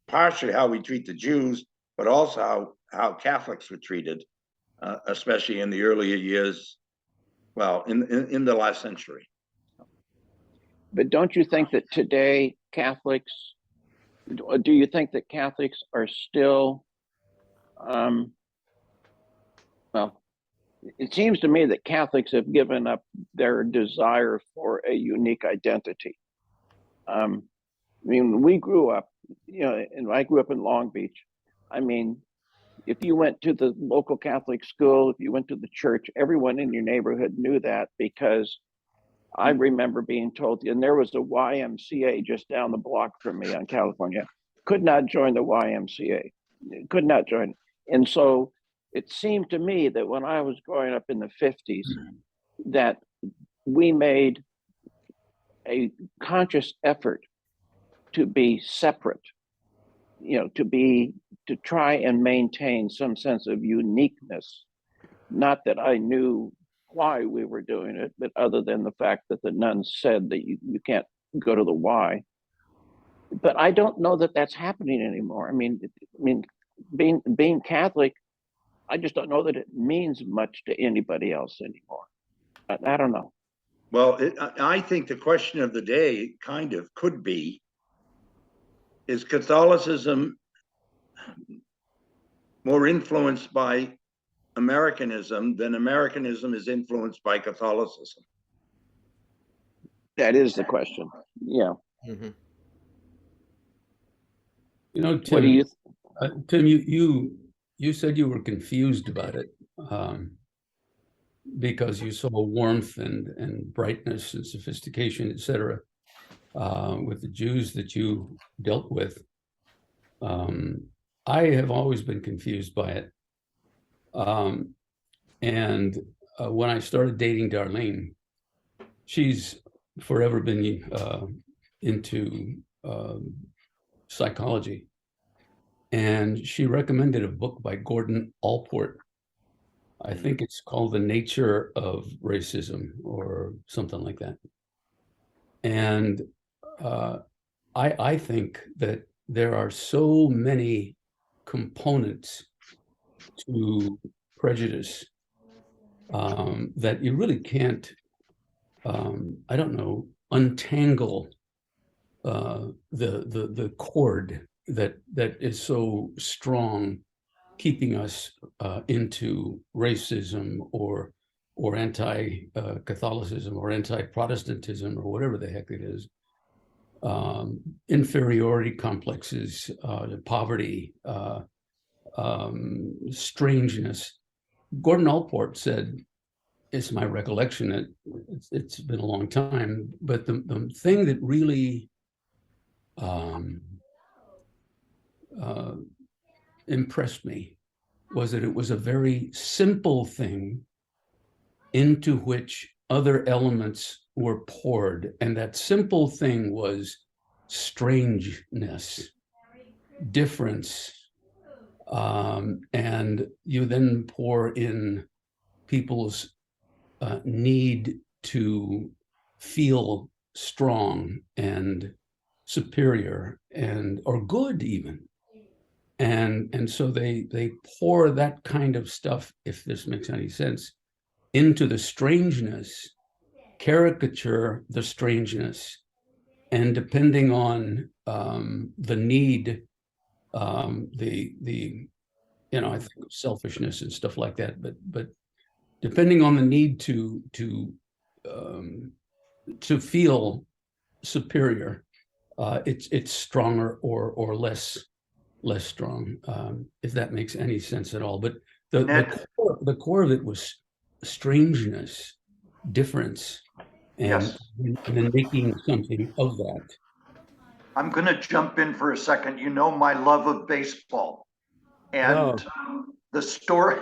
partially how we treat the Jews, but also how Catholics were treated, especially in the earlier years, well, in the last century. But don't you think that today Catholics, do you think that Catholics are still, well, it seems to me that Catholics have given up their desire for a unique identity. I mean, we grew up, and I grew up in Long Beach. I mean, if you went to the local Catholic school, if you went to the church, everyone in your neighborhood knew that, because I remember being told, and there was a YMCA just down the block from me on California, could not join the YMCA, could not join. And so it seemed to me that when I was growing up in the 50s, that we made a conscious effort to be separate, to try and maintain some sense of uniqueness. Not that I knew why we were doing it, but other than the fact that the nuns said that you can't go to the Y. But I don't know that that's happening anymore. I mean, being Catholic, I just don't know that it means much to anybody else anymore. I don't know. Well, I think the question of the day kind of could be, is Catholicism more influenced by Americanism than Americanism is influenced by Catholicism? That is the question. Yeah. Mm-hmm. Tim, What do you? Tim, you said you were confused about it because you saw warmth and brightness and sophistication, etc., with the Jews that you dealt with. I have always been confused by it. And when I started dating Darlene, she's forever been into psychology. And she recommended a book by Gordon Allport. I think it's called The Nature of Racism or something like that. And I think that there are so many components to prejudice that you really can't, I don't know, untangle the cord that is so strong, keeping us into racism or anti-Catholicism or anti-Protestantism or whatever the heck it is. Inferiority complexes, poverty, strangeness. Gordon Allport said, it's my recollection, it's been a long time, but the thing that really impressed me was that it was a very simple thing into which other elements were poured. And that simple thing was strangeness, difference. And you then pour in people's need to feel strong and superior or good even. And so they pour that kind of stuff, if this makes any sense, into the strangeness, caricature the strangeness, and depending on the need I think of selfishness and stuff like that, but depending on the need to feel superior, it's stronger or less strong, if that makes any sense at all. But the core of it was strangeness, difference, and then making something of that. I'm going to jump in for a second. You know my love of baseball, and the story,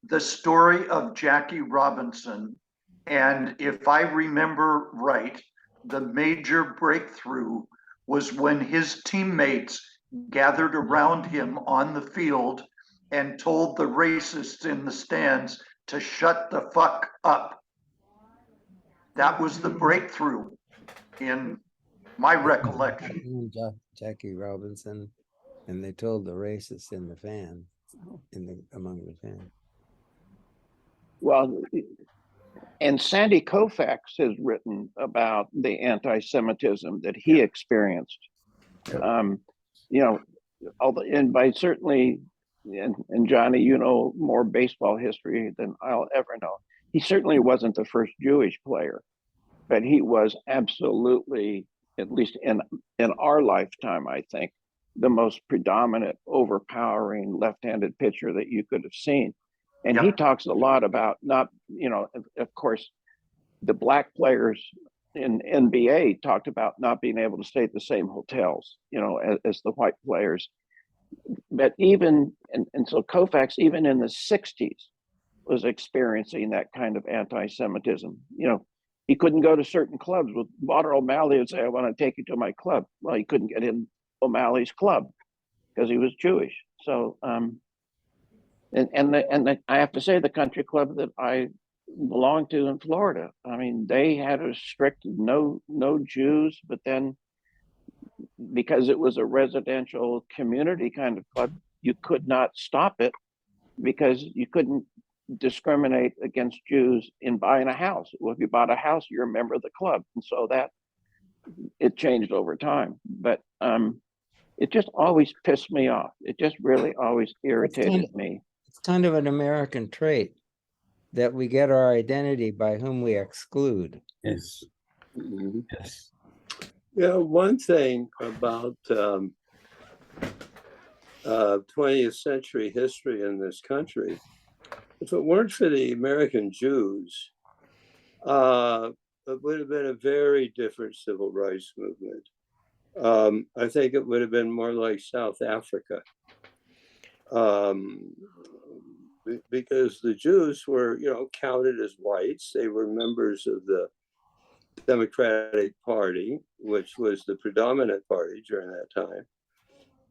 the story of Jackie Robinson, and if I remember right, the major breakthrough was when his teammates gathered around him on the field and told the racists in the stands to shut the fuck up. That was the breakthrough in my recollection. Jackie Robinson, and they told the racists in the fan, among the fans. Well, and Sandy Koufax has written about the anti-Semitism that he experienced. Although, and by certainly, and Johnny, you know more baseball history than I'll ever know. He certainly wasn't the first Jewish player, but he was absolutely, at least in our lifetime, I think, the most predominant, overpowering left-handed pitcher that you could have seen. And he talks a lot about not, of course, the black players in NBA talked about not being able to stay at the same hotels, as the white players. But even, and so Koufax, even in the 60s, was experiencing that kind of anti-Semitism. He couldn't go to certain clubs. With Walter O'Malley would say, "I want to take you to my club." Well, he couldn't get in O'Malley's club because he was Jewish. So, I have to say, the country club that I belonged to in Florida, I mean, they had a strict no Jews, but then because it was a residential community kind of club, you could not stop it because you couldn't discriminate against Jews in buying a house. Well, if you bought a house, you're a member of the club. And so that it changed over time. But it just always pissed me off. It just really always irritated me. It's kind of an American trait that we get our identity by whom we exclude. Yes. Mhm. Yes. Yeah, one thing about 20th century history in this country, if it weren't for the American Jews, it would have been a very different civil rights movement. I think it would have been more like South Africa, because the Jews were, counted as whites. They were members of the Democratic Party, which was the predominant party during that time.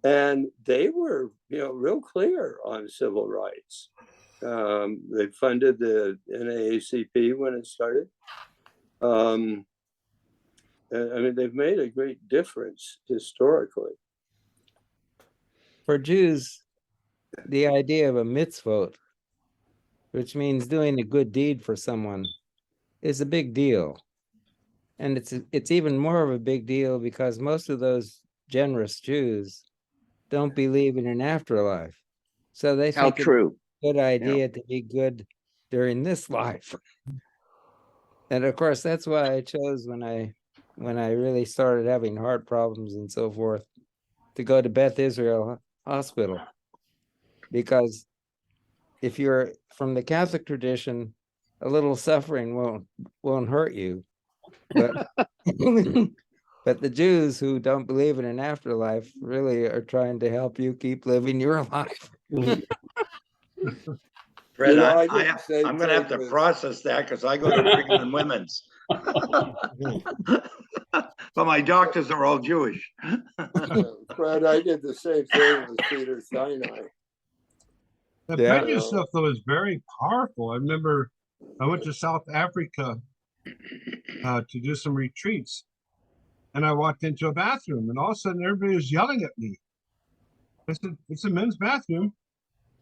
And they were, real clear on civil rights. They funded the NAACP when it started. I mean, they've made a great difference historically. For Jews, the idea of a mitzvot, which means doing a good deed for someone, is a big deal. And it's even more of a big deal because most of those generous Jews don't believe in an afterlife. So they How think true. it's a good idea to be good during this life. And of course, that's why I chose when I really started having heart problems and so forth, to go to Beth Israel Hospital. Because if you're from the Catholic tradition, a little suffering won't hurt you. But but the Jews who don't believe in an afterlife really are trying to help you keep living your life. Fred, I I'm going to have to process that because I go to Brigham and Women's. But my doctors are all Jewish. Fred, I did the same thing with Peter Sinai. The Pena stuff, though, is very powerful. I remember I went to South Africa to do some retreats, and I walked into a bathroom, and all of a sudden everybody was yelling at me. I said, "It's a men's bathroom."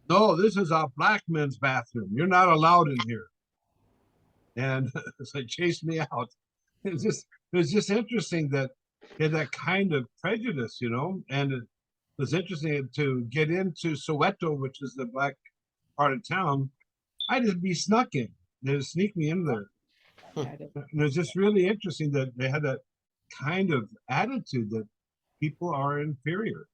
"No, this is a black men's bathroom. You're not allowed in here." And so they chased me out. It was just interesting that had that kind of prejudice, you know. And it was interesting to get into Soweto, which is the black part of town. I'd just be snuck in. They'd sneak me in there. And it was just really interesting that they had that kind of attitude that people are inferior.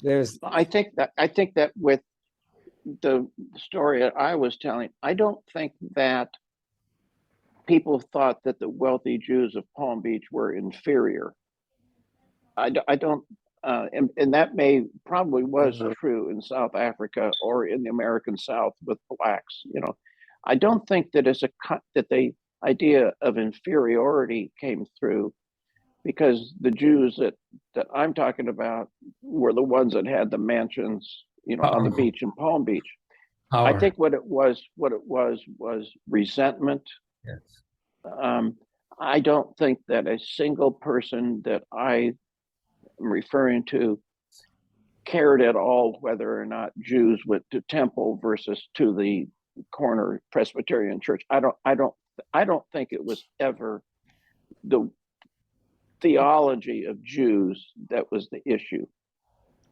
There's I think that with the story that I was telling, I don't think that people thought that the wealthy Jews of Palm Beach were inferior. I don't, and that probably was true in South Africa or in the American South with blacks. You know, I don't think that that the idea of inferiority came through, because the Jews that I'm talking about were the ones that had the mansions, you know, on the beach in Palm Beach. I Power. think what it was resentment. Yes. I don't think that a single person that I am referring to cared at all whether or not Jews went to temple versus to the corner Presbyterian church. I don't think it was ever the theology of Jews that was the issue.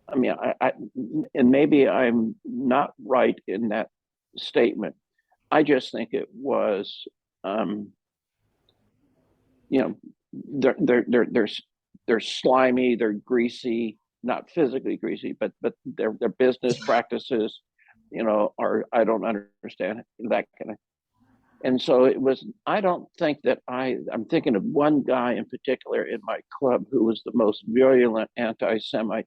I mean, and maybe I'm not right in that statement. I just think it was, you know, they're slimy, they're greasy, not physically greasy, but their business practices, you know, are, I don't understand that kind of. And so it was, I don't think that I'm thinking of one guy in particular in my club who was the most virulent anti-Semite.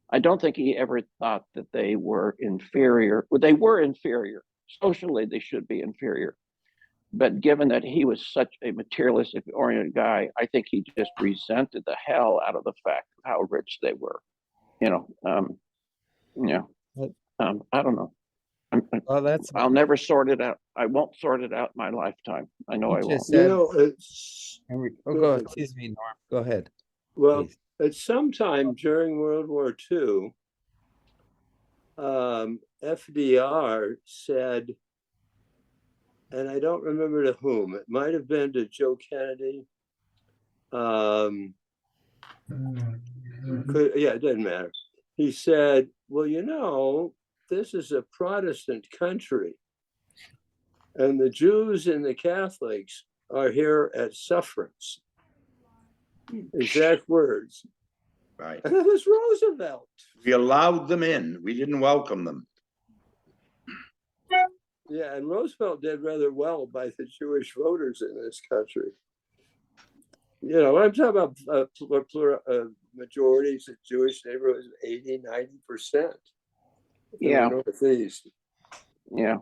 I don't think he ever thought that they were inferior. Well, they were inferior. Socially, they should be inferior. But given that he was such a materialistic oriented guy, I think he just resented the hell out of the fact of how rich they were. You know, I don't know. well, that's I'll never sort it out. I won't sort it out in my lifetime. I know you I won't. just You said. know, it's Oh, go. Excuse me, Norm. Go ahead. well, Please. at some time during World War II, FDR said, and I don't remember to whom, it might have been to Joe Kennedy. It doesn't matter. He said, well, you know, this is a Protestant country, and the Jews and the Catholics are here at sufferance. Exact words. Right. And it was Roosevelt. We allowed them in. We didn't welcome them. Yeah, and Roosevelt did rather well by the Jewish voters in this country. You know, I'm talking about majorities of Jewish neighborhoods, 80, 90%. Yeah. Northeast. Yeah.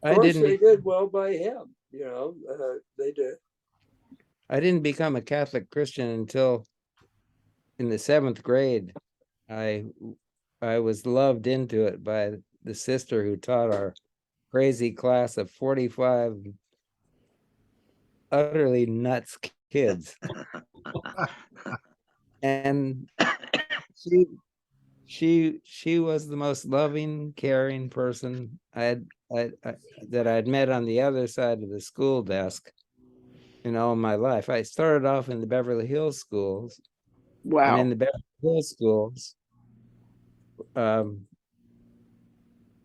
Of course, they did well by him. You know, they did. I didn't become a Catholic Christian until in the 7th grade. I was loved into it by the sister who taught our crazy class of 45 utterly nuts kids. And she was the most loving, caring person that I'd met on the other side of the school desk in all my life. I started off in the Beverly Hills schools. Wow. And in the Beverly Hills schools, a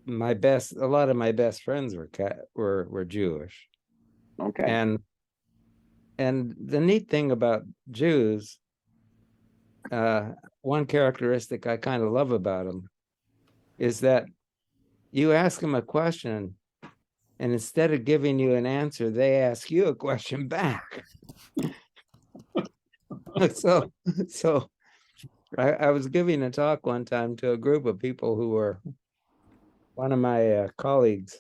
lot of my best friends were Jewish. Okay. And the neat thing about Jews, one characteristic I kind of love about them is that you ask them a question, and instead of giving you an answer, they ask you a question back. So I was giving a talk one time to a group of people who were, one of my colleagues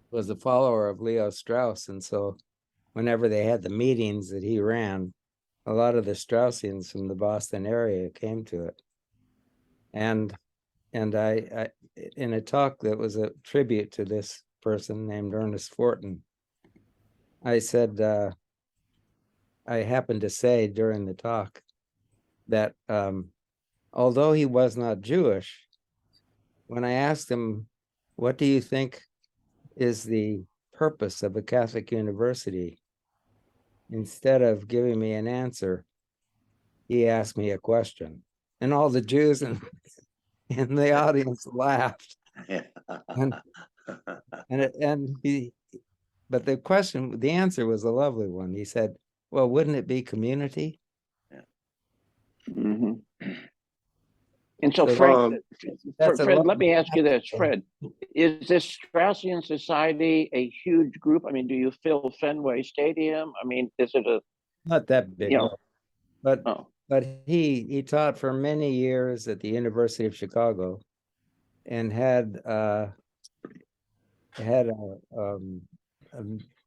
was a follower of Leo Strauss. And so whenever they had the meetings that he ran, a lot of the Straussians from the Boston area came to it. And I in a talk that was a tribute to this person named Ernest Fortin, I said, I happened to say during the talk that although he was not Jewish, when I asked him, what do you think is the purpose of a Catholic university? instead of giving me an answer, he asked me a question. And all the Jews in the audience laughed. And but the answer was a lovely one. He said, well, wouldn't it be community? Mhm. And so, So Frank, that's a Fred, let me ask you this, lovely- Fred. Is this Straussian Society a huge group? I mean, do you fill Fenway Stadium? I mean, is it a, Not that big, you know, but oh, he taught for many years at the University of Chicago and had a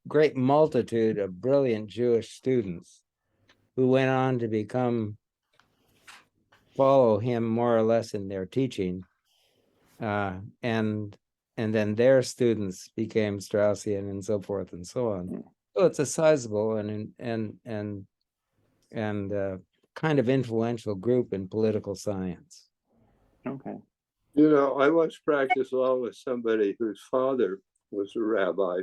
great multitude of brilliant Jewish students who went on to follow him more or less in their teaching. And then their students became Straussian and so forth and so on. So it's a sizable and kind of influential group in political science. okay. You know, I once practiced law with somebody whose father was a rabbi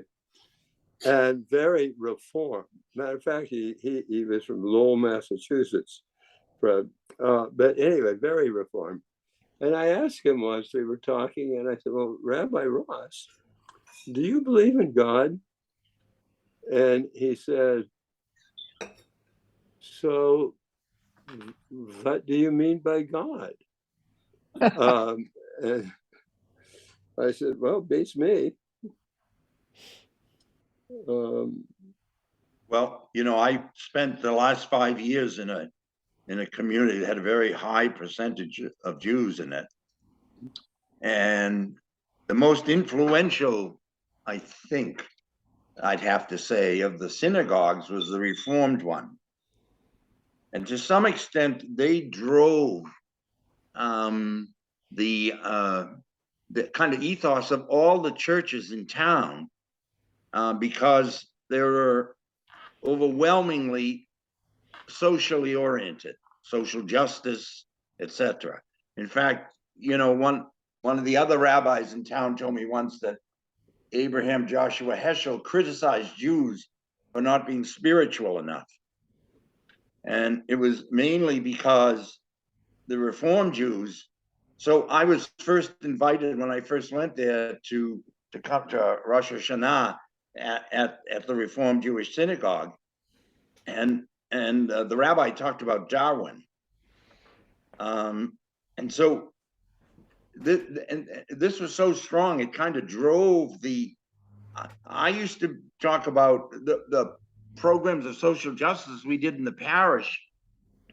and very reformed. Matter of fact, he was from Lowell, Massachusetts, Fred. But anyway, very reformed. And I asked him once, we were talking, and I said, well, Rabbi Ross, do you believe in God? And he said, so what do you mean by God? And I said, well, beats me. Well, you know, I spent the last 5 years in a community that had a very high percentage of Jews in it. And the most influential, I think, I'd have to say, of the synagogues was the Reformed one. And to some extent, they drove the kind of ethos of all the churches in town because they were overwhelmingly socially oriented, social justice, etc. In fact, you know, one of the other rabbis in town told me once that Abraham Joshua Heschel criticized Jews for not being spiritual enough. And it was mainly because the Reform Jews. So I was first invited when I first went there to come to Rosh Hashanah at the Reform Jewish Synagogue. And the rabbi talked about Darwin. And so this was so strong, it kind of drove I used to talk about the programs of social justice we did in the parish.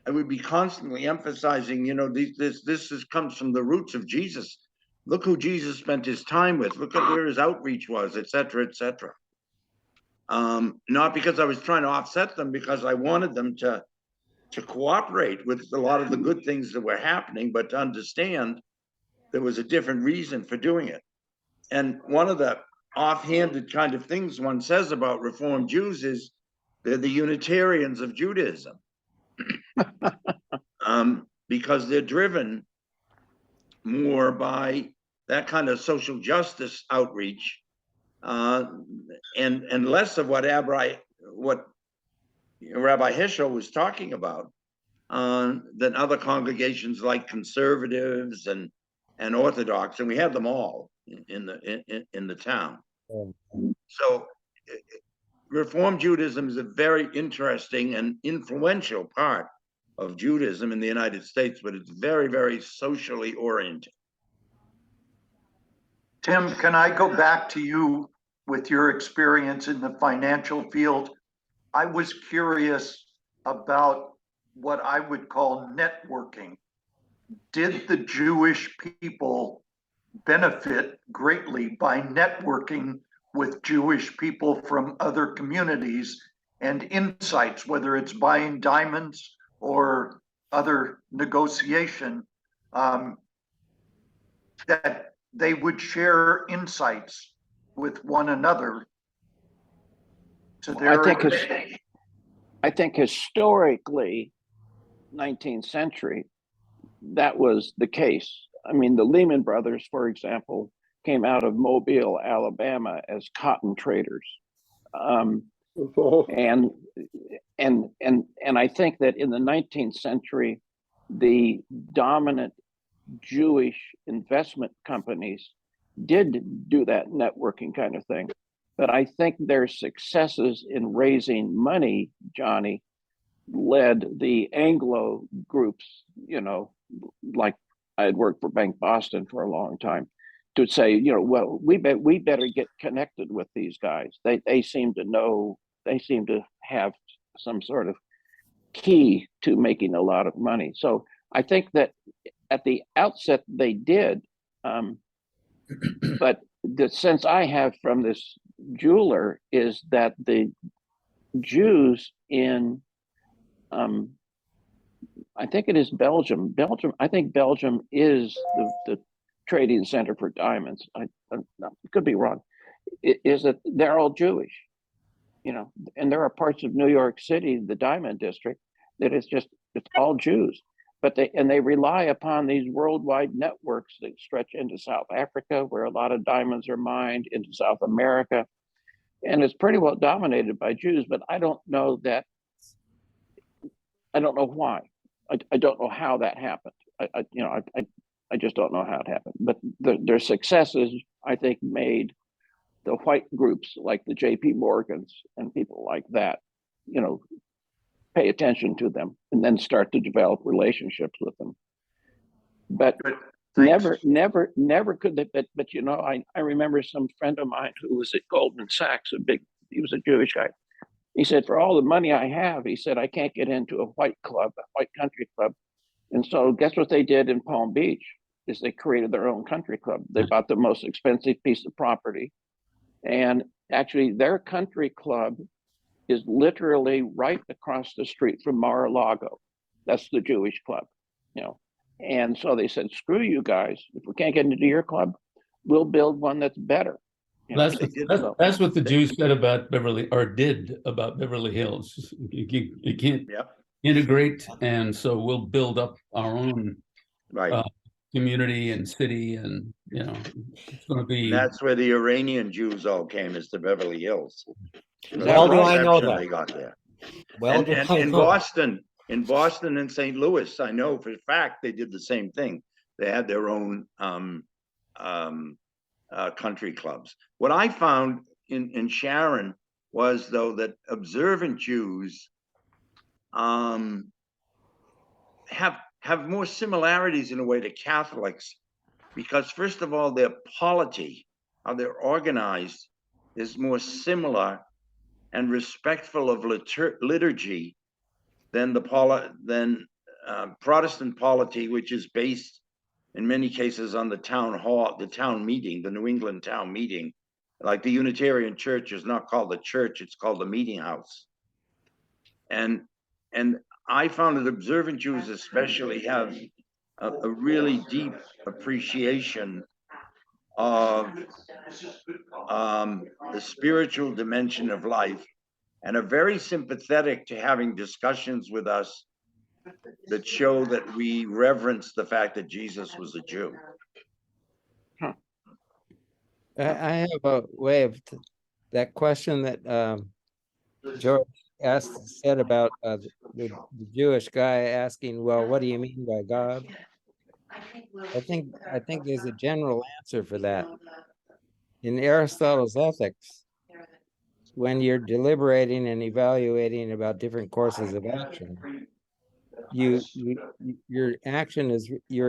I would be constantly emphasizing, you know, this comes from the roots of Jesus. Look who Jesus spent his time with. Look at where his outreach was, et cetera, et cetera. Not because I was trying to offset them, because I wanted them to cooperate with a lot of the good things that were happening, but to understand there was a different reason for doing it. And one of the offhanded kind of things one says about Reformed Jews is they're the Unitarians of Judaism. Because they're driven more by that kind of social justice outreach and less of what Rabbi Heschel was talking about than other congregations like conservatives and Orthodox, and we had them all in the town. So Reform Judaism is a very interesting and influential part of Judaism in the United States, but it's very, very socially oriented. Tim, can I go back to you with your experience in the financial field? I was curious about what I would call networking. Did the Jewish people benefit greatly by networking with Jewish people from other communities and insights, whether it's buying diamonds or other negotiation, that they would share insights with one another to their I think historically, 19th century, that was the case. I mean, the Lehman Brothers, for example, came out of Mobile, Alabama as cotton traders. And I think that in the 19th century, the dominant Jewish investment companies did do that networking kind of thing. But I think their successes in raising money, Johnny, led the Anglo groups, like I had worked for Bank Boston for a long time, to say, well, we better get connected with these guys. They seem to know, they seem to have some sort of key to making a lot of money. So I think that at the outset they did, but the sense I have from this jeweler is that the Jews in I think it is Belgium. I think Belgium is the trading center for diamonds. I could be wrong. Is that they're all Jewish, and there are parts of New York City, the Diamond District, that it's all Jews. But they rely upon these worldwide networks that stretch into South Africa, where a lot of diamonds are mined, into South America, and it's pretty well dominated by Jews. But I don't know why. I don't know how that happened. I just don't know how it happened. But their successes, I think, made the white groups like the J.P. Morgans and people like that, pay attention to them and then start to develop relationships with them. But never could they. But I remember some friend of mine who was at Goldman Sachs, he was a Jewish guy. He said, for all the money I have, he said, I can't get into a white country club. And so guess what they did in Palm Beach is they created their own country club. They bought the most expensive piece of property. And actually their country club is literally right across the street from Mar-a-Lago. That's the Jewish club, And so they said, screw you guys. If we can't get into your club, we'll build one that's better. That's what the Jews said about did about Beverly Hills. You can't integrate, and so we'll build up our own community and city, and it's going to be. That's where the Iranian Jews all came, is to Beverly Hills. Well, do I know that? They got there. Well, and in Boston and St. Louis, I know for a fact they did the same thing. They had their own country clubs. What I found in Sharon was, though, that observant Jews have more similarities in a way to Catholics, because first of all, their polity, how they're organized, is more similar and respectful of liturgy than Protestant polity, which is based in many cases on the town hall, the town meeting, the New England town meeting. Like the Unitarian Church is not called the church, it's called the meeting house. And I found that observant Jews especially have a really deep appreciation of the spiritual dimension of life, and are very sympathetic to having discussions with us that show that we reverence the fact that Jesus was a Jew. I have a way of that question that George said about the Jewish guy asking, well, what do you mean by God? I think there's a general answer for that. In Aristotle's Ethics, when you're deliberating and evaluating about different courses of action, your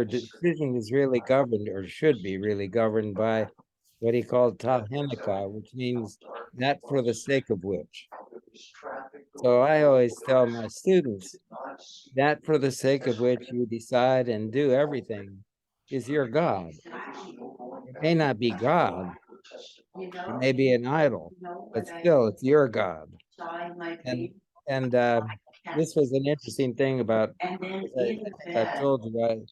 decision is really governed, or should be really governed, by what he called ta henika, which means that for the sake of which. So I always tell my students that for the sake of which you decide and do everything is your God. It may not be God, it may be an idol, but still it's your God. And this was an interesting thing about, I told you,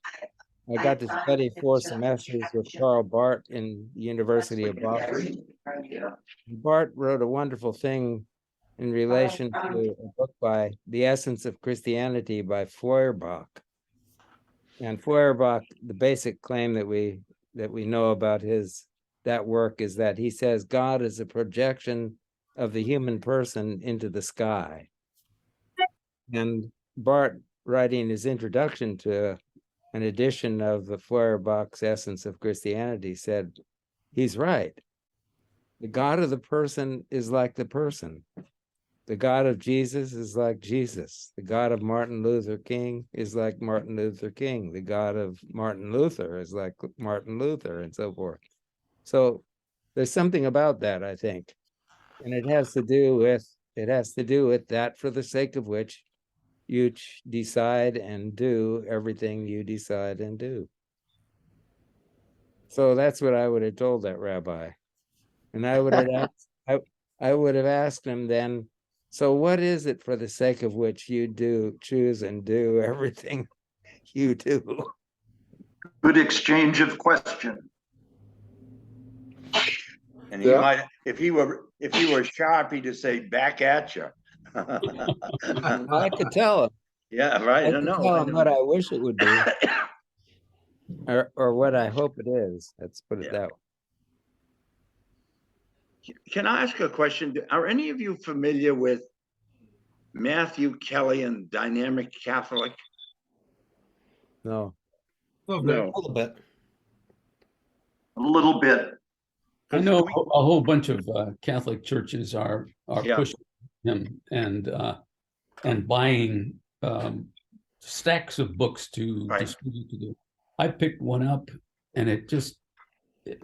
I got to study 4 semesters with Karl Barth in the University of Boston. Barth wrote a wonderful thing in relation to a book by The Essence of Christianity by Feuerbach. And Feuerbach, the basic claim that we know about that work is that he says God is a projection of the human person into the sky. And Barth, writing his introduction to an edition of the Feuerbach's Essence of Christianity, said, he's right. The God of the person is like the person. The God of Jesus is like Jesus. The God of Martin Luther King is like Martin Luther King. The God of Martin Luther is like Martin Luther, and so forth. So there's something about that, I think. And it has to do with that for the sake of which you decide and do everything you decide and do. So that's what I would have told that rabbi. And I would have asked, I would have asked him then, so what is it for the sake of which you choose and do everything you do? Good exchange of question. And he Yeah. might, if he were sharp, he'd just say, back at you. I could tell him. Yeah, right. I could tell him what I wish it would be, or what I hope it is. Let's put it Yeah. that way. Can I ask a question? Are any of you familiar with Matthew Kelly and Dynamic Catholic? No. Well, but No. A little bit. A little bit. I know a whole bunch of Catholic churches are Yeah. pushing him and buying stacks of books to Right. distribute to them. I picked one up, and it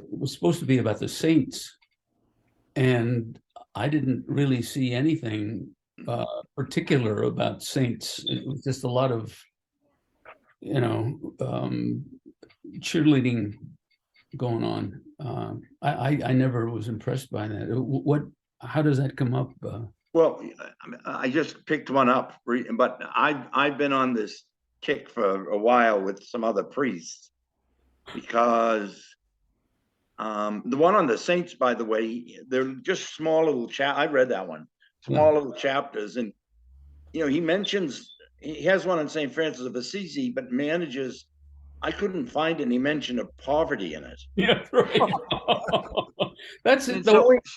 was supposed to be about the saints, and I didn't really see anything particular about saints. It was just a lot of, cheerleading going on. I never was impressed by that. How does that come up? Well, I just picked one up, but I've been on this kick for a while with some other priests, because the one on the saints, by the way, they're just small little I read that one, small little chapters, and he has one on St. Francis of Assisi, but I couldn't find any mention of poverty in it. Yeah, right. That's it. And The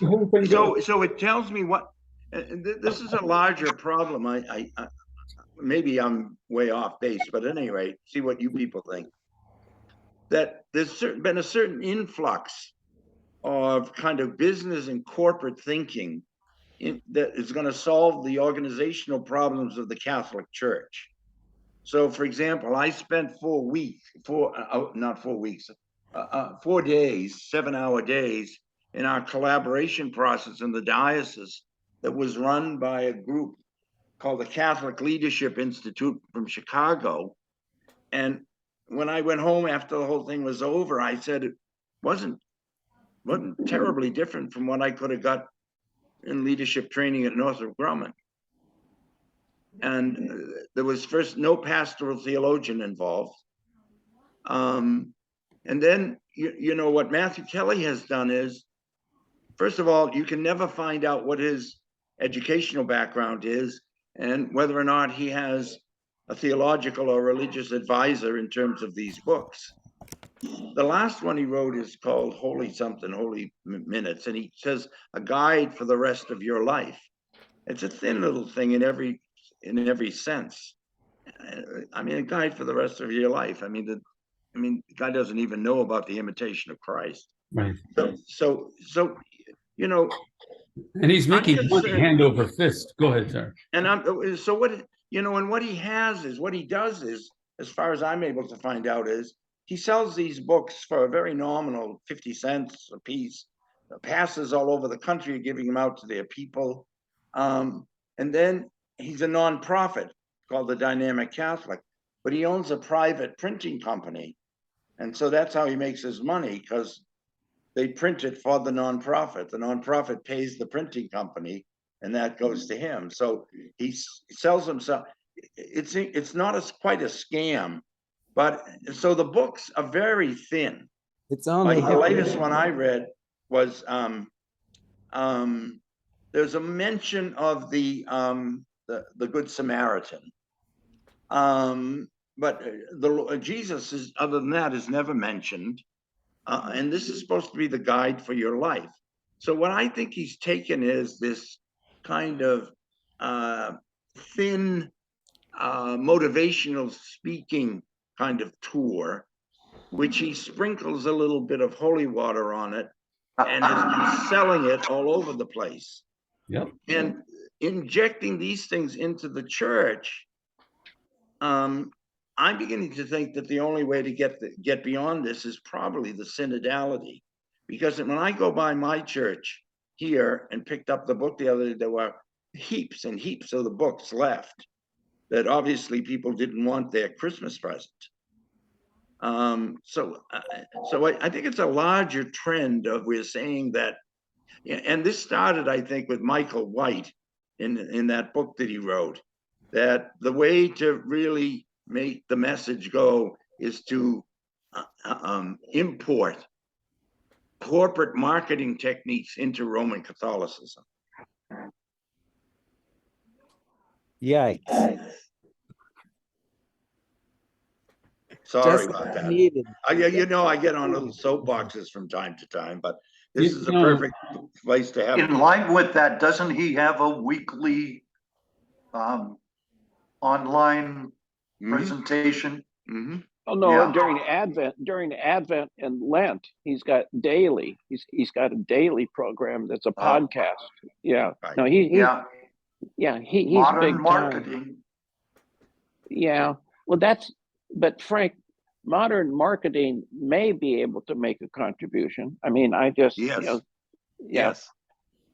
whole thing. so it tells me what this is a larger problem. I maybe I'm way off base, but at any rate, see what you people think. That there's been a certain influx of kind of business and corporate thinking that is going to solve the organizational problems of the Catholic Church. So, for example, I spent 4 days, 7-hour days in our collaboration process in the diocese that was run by a group called the Catholic Leadership Institute from Chicago. And when I went home after the whole thing was over, I said it wasn't terribly different from what I could have got in leadership training at Northrop Grumman. And there was first no pastoral theologian involved. And then, what Matthew Kelly has done is, first of all, you can never find out what his educational background is and whether or not he has a theological or religious advisor in terms of these books. The last one he wrote is called Holy Minutes, and he says a guide for the rest of your life. It's a thin little thing in every sense. I mean, a guide for the rest of your life. I mean, the guy doesn't even know about the imitation of Christ. Right. So And he's making I'm money concerned- hand over fist. Go ahead, sir. and what he does is, as far as I'm able to find out, is he sells these books for a very nominal 50 cents a piece, passes all over the country, giving them out to their people. And then he's a nonprofit called the Dynamic Catholic, but he owns a private printing company. And so that's how he makes his money, because they print it for the nonprofit. The nonprofit pays the printing company, and that goes to him. So he sells himself. It's not quite a scam, but so the books are very thin. It's only Like the latest one I read was there's a mention of the Good Samaritan, but Jesus is, other than that, is never mentioned. And this is supposed to be the guide for your life. So what I think he's taken is this kind of thin motivational speaking kind of tour, which he sprinkles a little bit of holy water on it and has been selling it all over the place. Yep. And injecting these things into the church, I'm beginning to think that the only way to get beyond this is probably the synodality. Because when I go by my church here and picked up the book the other day, there were heaps and heaps of the books left that obviously people didn't want their Christmas present. So I think it's a larger trend of we're saying that, and this started, I think, with Michael White in that book that he wrote, that the way to really make the message go is to import corporate marketing techniques into Roman Catholicism. Yikes. Sorry Just about that. needed. I get on little soapboxes from time to time, but this You is a know- perfect place to have. In line with that, doesn't he have a weekly online Mhm, presentation? mhm. Oh no, Yeah. during Advent and Lent, he's got daily. He's got a daily program that's a podcast. Yeah. Right. No, he's Yeah, big modern time. marketing. Yeah. Well, but Frank, modern marketing may be able to make a contribution. I mean, Yes. yeah, Yes,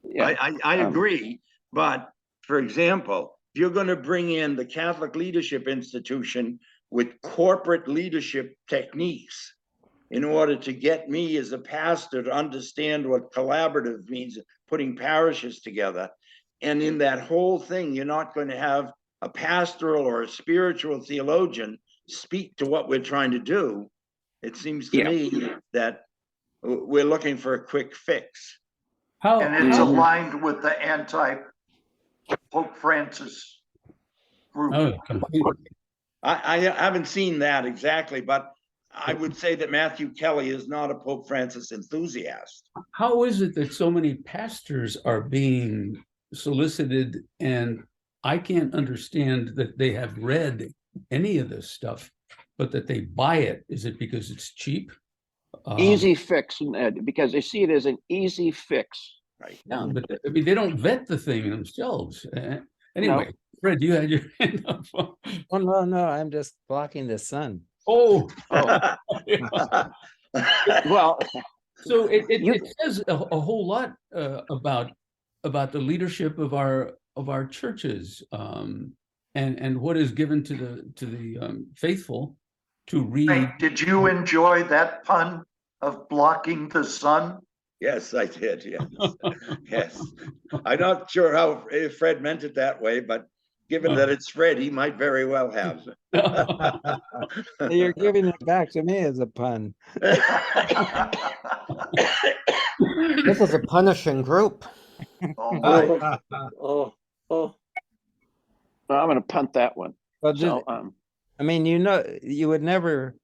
yeah. I Um, agree. But for example, if you're going to bring in the Catholic Leadership Institution with corporate leadership techniques in order to get me as a pastor to understand what collaborative means, putting parishes together, and in that whole thing, you're not going to have a pastoral or a spiritual theologian speak to what we're trying to do. It seems to Yeah. me that we're looking for a quick fix. How, And it's how- aligned with the anti-Pope Francis group. oh, completely. I haven't seen that exactly, but I would say that Matthew Kelly is not a Pope Francis enthusiast. How is it that so many pastors are being solicited, and I can't understand that they have read any of this stuff, but that they buy it? Is it because it's cheap? Easy fix, Ned, because they see it as an easy fix. Right. Yeah, but I mean, they don't vet the thing themselves. Anyway, Fred, you had your hand up. Oh, no, I'm just blocking the sun. Oh, Well, so You- it says a whole lot about the leadership of our churches, and what is given to the faithful to read. Frank, did you enjoy that pun of blocking the sun? Yes, I did. Yes. Yes. I'm not sure how if Fred meant it that way, but given that it's Fred, he might very well have. You're giving it back to me as a pun. This is a punishing group. Oh, my. Oh, I'm going to punt that one. Well, So, I mean, you would never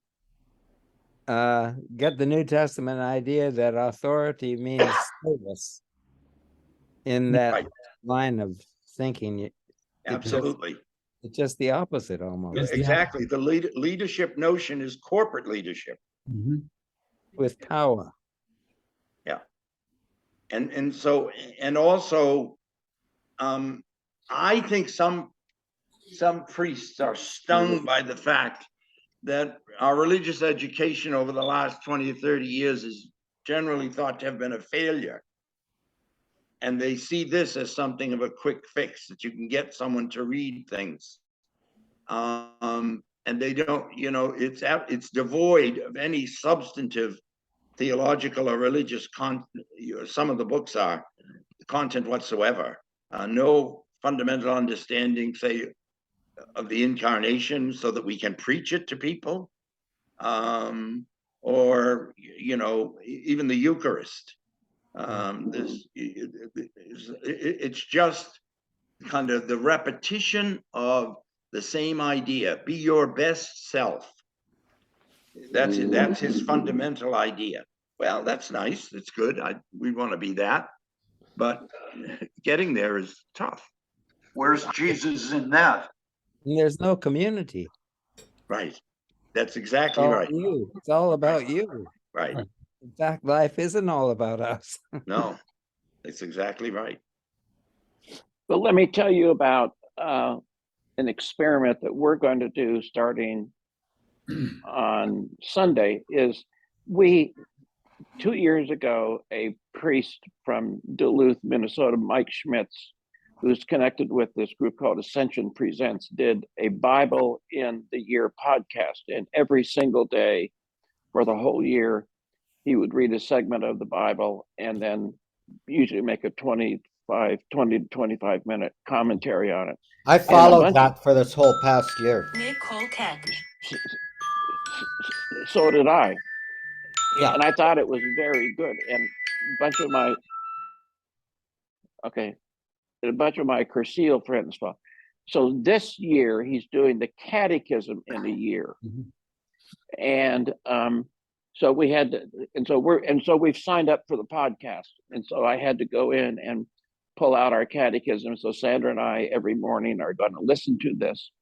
get the New Testament idea that authority means service in that Right. line of thinking. Absolutely. It's just the opposite almost, Yes. Exactly. The leadership notion is corporate leadership. Mhm. with power. And so, and also, I think some priests are stung by the fact that our religious education over the last 20 or 30 years is generally thought to have been a failure. And they see this as something of a quick fix, that you can get someone to read things. And they don't, it's devoid of any substantive theological or religious content. Some of the books are content whatsoever. No fundamental understanding, say, of the incarnation so that we can preach it to people. Or, even the Eucharist. It's just kind of the repetition of the same idea. Be your best self. That's his fundamental idea. Well, that's nice. That's good. We want to be that, but getting there is tough. Where's Jesus in that? And there's no community. Right. That's It's exactly all right. you. It's all about you. Right. In fact, life isn't all about us. No, it's exactly right. But let me tell you about an experiment that we're going to do starting on Sunday. Is 2 years ago, a priest from Duluth, Minnesota, Mike Schmitz, who's connected with this group called Ascension Presents, did a Bible in the Year podcast. And every single day for the whole year, he would read a segment of the Bible and then usually make a 20 to 25 minute commentary on it. I bunch followed of- that for this whole past year. Nicole Keck. So did I. Yeah. And I thought it was very good. And a bunch of my Cursil friends thought. So this year he's doing the catechism in a year. Mhm. And so we had to, and so we've signed up for the podcast. And so I had to go in and pull out our catechism. So Sandra and I every morning are going to listen to this.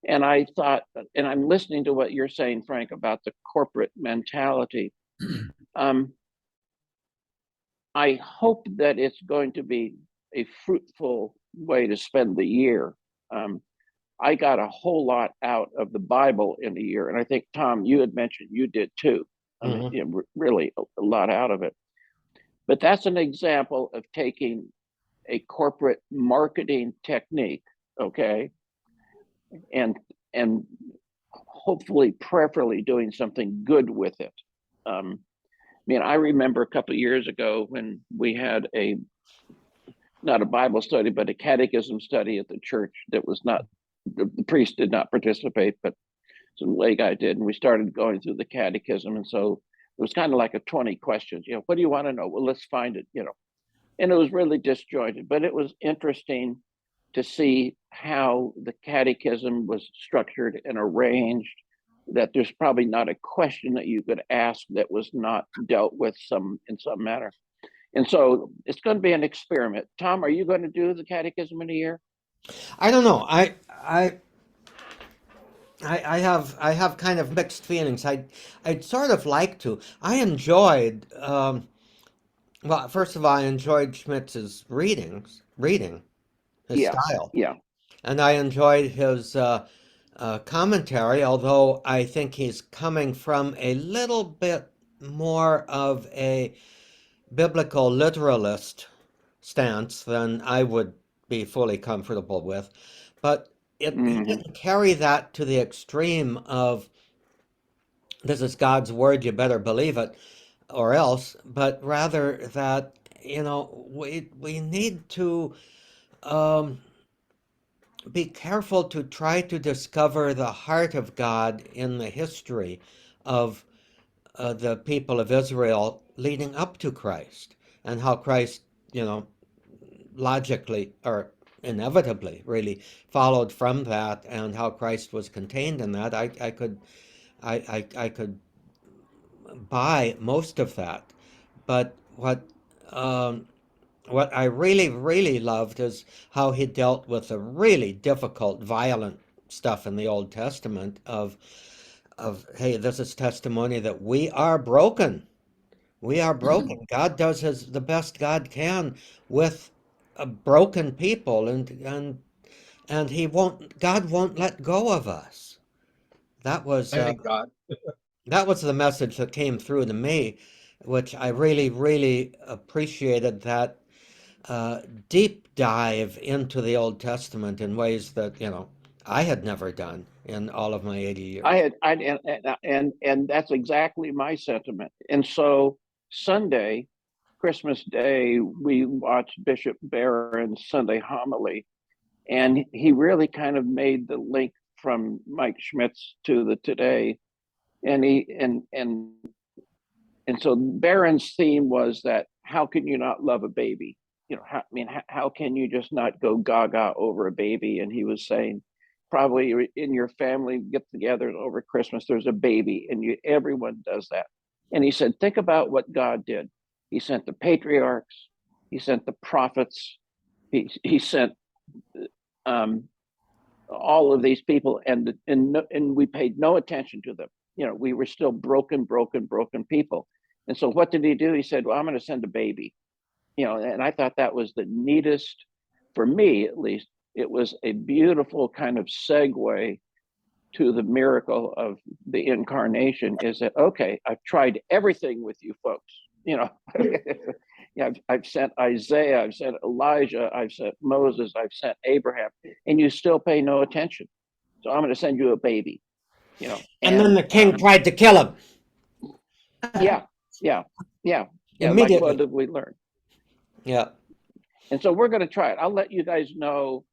And I thought, and I'm listening to what you're saying, Frank, about the corporate mentality. I hope that it's going to be a fruitful way to spend the year. I got a whole lot out of the Bible in a year. And I think, Tom, you had mentioned you did too. I mean, you know, really a lot out of it. But that's an example of taking a corporate marketing technique, okay, and hopefully preferably doing something good with it. I mean, I remember a couple of years ago when we had not a Bible study, but a catechism study at the church that was not, the priest did not participate, but some lay guy did. And we started going through the catechism. And so it was kind of like a 20 questions, you know, what do you want to know? Well, let's find it, you know. And it was really disjointed, but it was interesting to see how the catechism was structured and arranged, that there's probably not a question that you could ask that was not dealt with in some manner. And so it's going to be an experiment. Tom, are you going to do the catechism in a year? I don't know. I have kind of mixed feelings. I'd sort of like to. I enjoyed well, first of all, I enjoyed Schmitz's reading, his style. Yeah. And I enjoyed his commentary, although I think he's coming from a little bit more of a biblical literalist stance than I would be fully comfortable with. But he didn't carry that to the extreme of, this is God's word, you better believe it, or else, but rather that, you know, we need to be careful to try to discover the heart of God in the history of the people of Israel leading up to Christ, and how Christ, you know, logically or inevitably really followed from that, and how Christ was contained in that. I could buy most of that, but what I really loved is how he dealt with the really difficult, violent stuff in the Old Testament of hey, this is testimony that we are broken. We are broken. God does the best God can with a broken people, and God won't let go of us. That was Thank God. that was the message that came through to me, which I really appreciated, that deep dive into the Old Testament in ways that, you know, I had never done in all of my 80 years. And that's exactly my sentiment. And so Sunday, Christmas Day, we watched Bishop Barron's Sunday homily, and he really kind of made the link from Mike Schmitz to the today. And so Barron's theme was that, how can you not love a baby? You know, how can you just not go gaga over a baby? And he was saying, probably in your family get-togethers over Christmas, there's a baby, and everyone does that. And he said, think about what God did. He sent the patriarchs, he sent the prophets, he sent all of these people, and we paid no attention to them. You know, we were still broken people. And so what did he do? He said, well, I'm going to send a baby. You know, and I thought that was the neatest, for me at least, it was a beautiful kind of segue to the miracle of the incarnation, is that, okay, I've tried everything with you folks, you know. Yeah, I've sent Isaiah, I've sent Elijah, I've sent Moses, I've sent Abraham, and you still pay no attention. So I'm going to send you a baby, you know. And then the king tried to kill him. Yeah. Like, Immediately. what did we learn? Yeah. And so we're going to try it. I'll let you guys know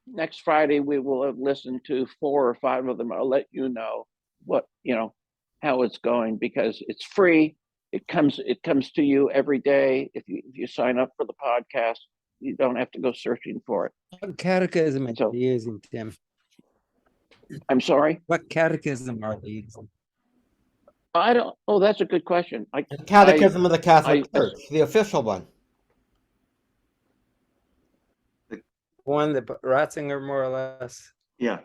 next Friday. We will have listened to 4 or 5 of them. I'll let you know what, you know, how it's going, because it's free. It comes to you every day. If you sign up for the podcast, you don't have to go searching for it. What catechism are So- you using, Tim? I'm sorry. What catechism are they using? I don't. Oh, that's a good question. The Catechism of the Catholic I- Church, the official one. One that Ratzinger more or less. Yeah,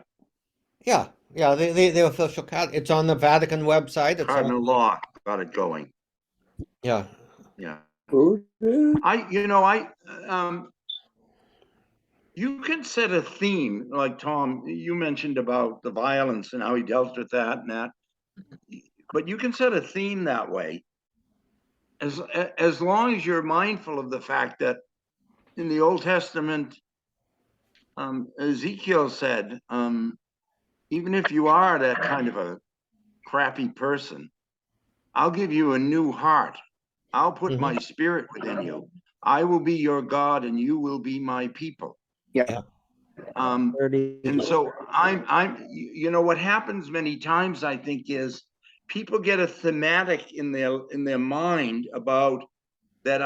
Yeah, the official it's on the Vatican website. It's Cardinal on, Law got it going. yeah. Yeah. Who did? You can set a theme, like Tom, you mentioned about the violence and how he dealt with that and that. But you can set a theme that way, as long as you're mindful of the fact that in the Old Testament, Ezekiel said, even if you are that kind of a crappy person, I'll give you a new heart. I'll put my spirit within you. I will be your God and you will be my people. Yeah. 30. And so you know, what happens many times, I think, is people get a thematic in their mind about that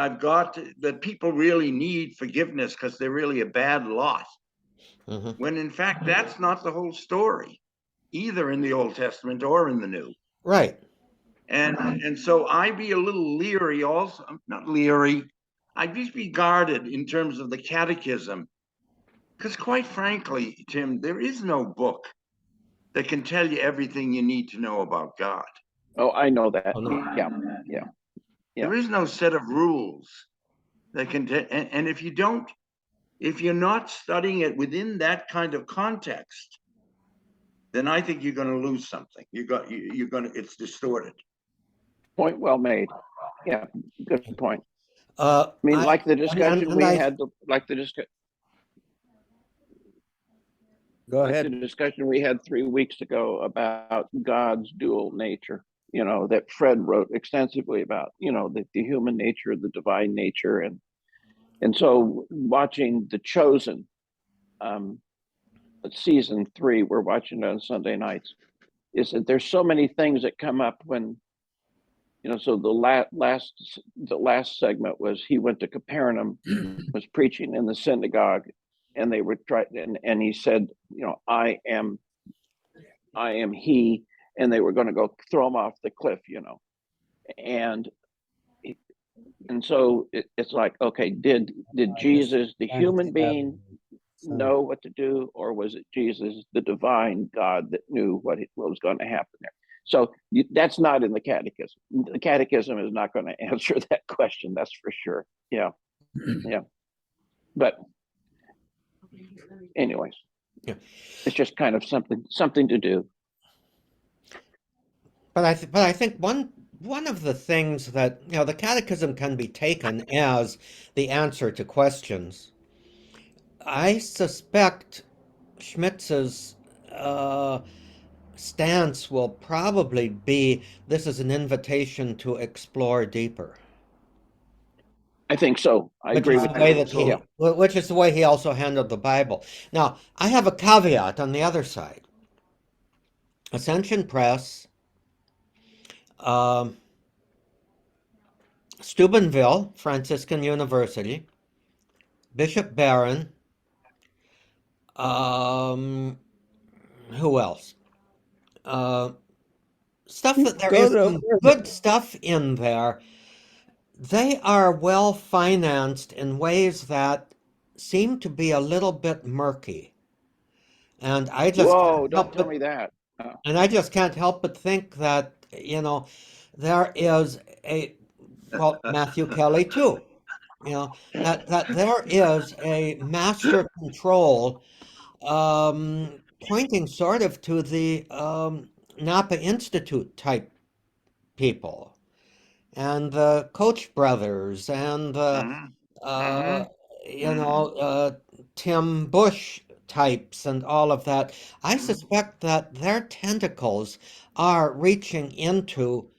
that people really need forgiveness because they're really a bad lot. When in fact, that's not the whole story, either in the Old Testament or in the New. Right. And so I'd be a little leery also, not leery, I'd just be guarded in terms of the catechism. Because quite frankly, Tim, there is no book that can tell you everything you need to know about God. Oh, I know that. Oh, no. Yeah. There is no set of rules that can and if you're not studying it within that kind of context, then I think you're going to lose something. It's distorted. Point well made. Yeah. Good point. I I mean, like the discussion we I- had, Go like the ahead. discussion we had 3 weeks ago about God's dual nature, you know, that Fred wrote extensively about, you know, the human nature, the divine nature. And so watching The Chosen, season 3, we're watching it on Sunday nights, is that there's so many things that come up when, you know, so the last segment was he went to Capernaum, was preaching in the synagogue, and they were trying, and he said, you know, I am he, and they were going to go throw him off the cliff, you know, and so it's like, okay, did Jesus, the human being, know what to do, or was it Jesus, the divine God, that knew what was going to happen there? So that's not in the catechism. The catechism is not going to answer that question. That's for sure. Yeah. But anyways, it's just kind of something to do. But I think one of the things that, you know, the catechism can be taken as the answer to questions. I suspect Schmitz's stance will probably be this is an invitation to explore deeper. I think so. I agree with you. Which is the way he also handled the Bible. Now, I have a caveat on the other side. Ascension Press, Steubenville Franciscan University, Bishop Barron, who else? stuff that there Go is no some further. good stuff in there. They are well financed in ways that seem to be a little bit murky. And I just Whoa, can't don't help tell but me that. and I just can't help but think that, there is well, Matthew Kelly too, that there is a master control, pointing sort of to the Napa Institute type people and the Koch brothers and the Mhm. uh, Mhm. you know, Tim Bush types and all of that. I suspect that their tentacles are reaching into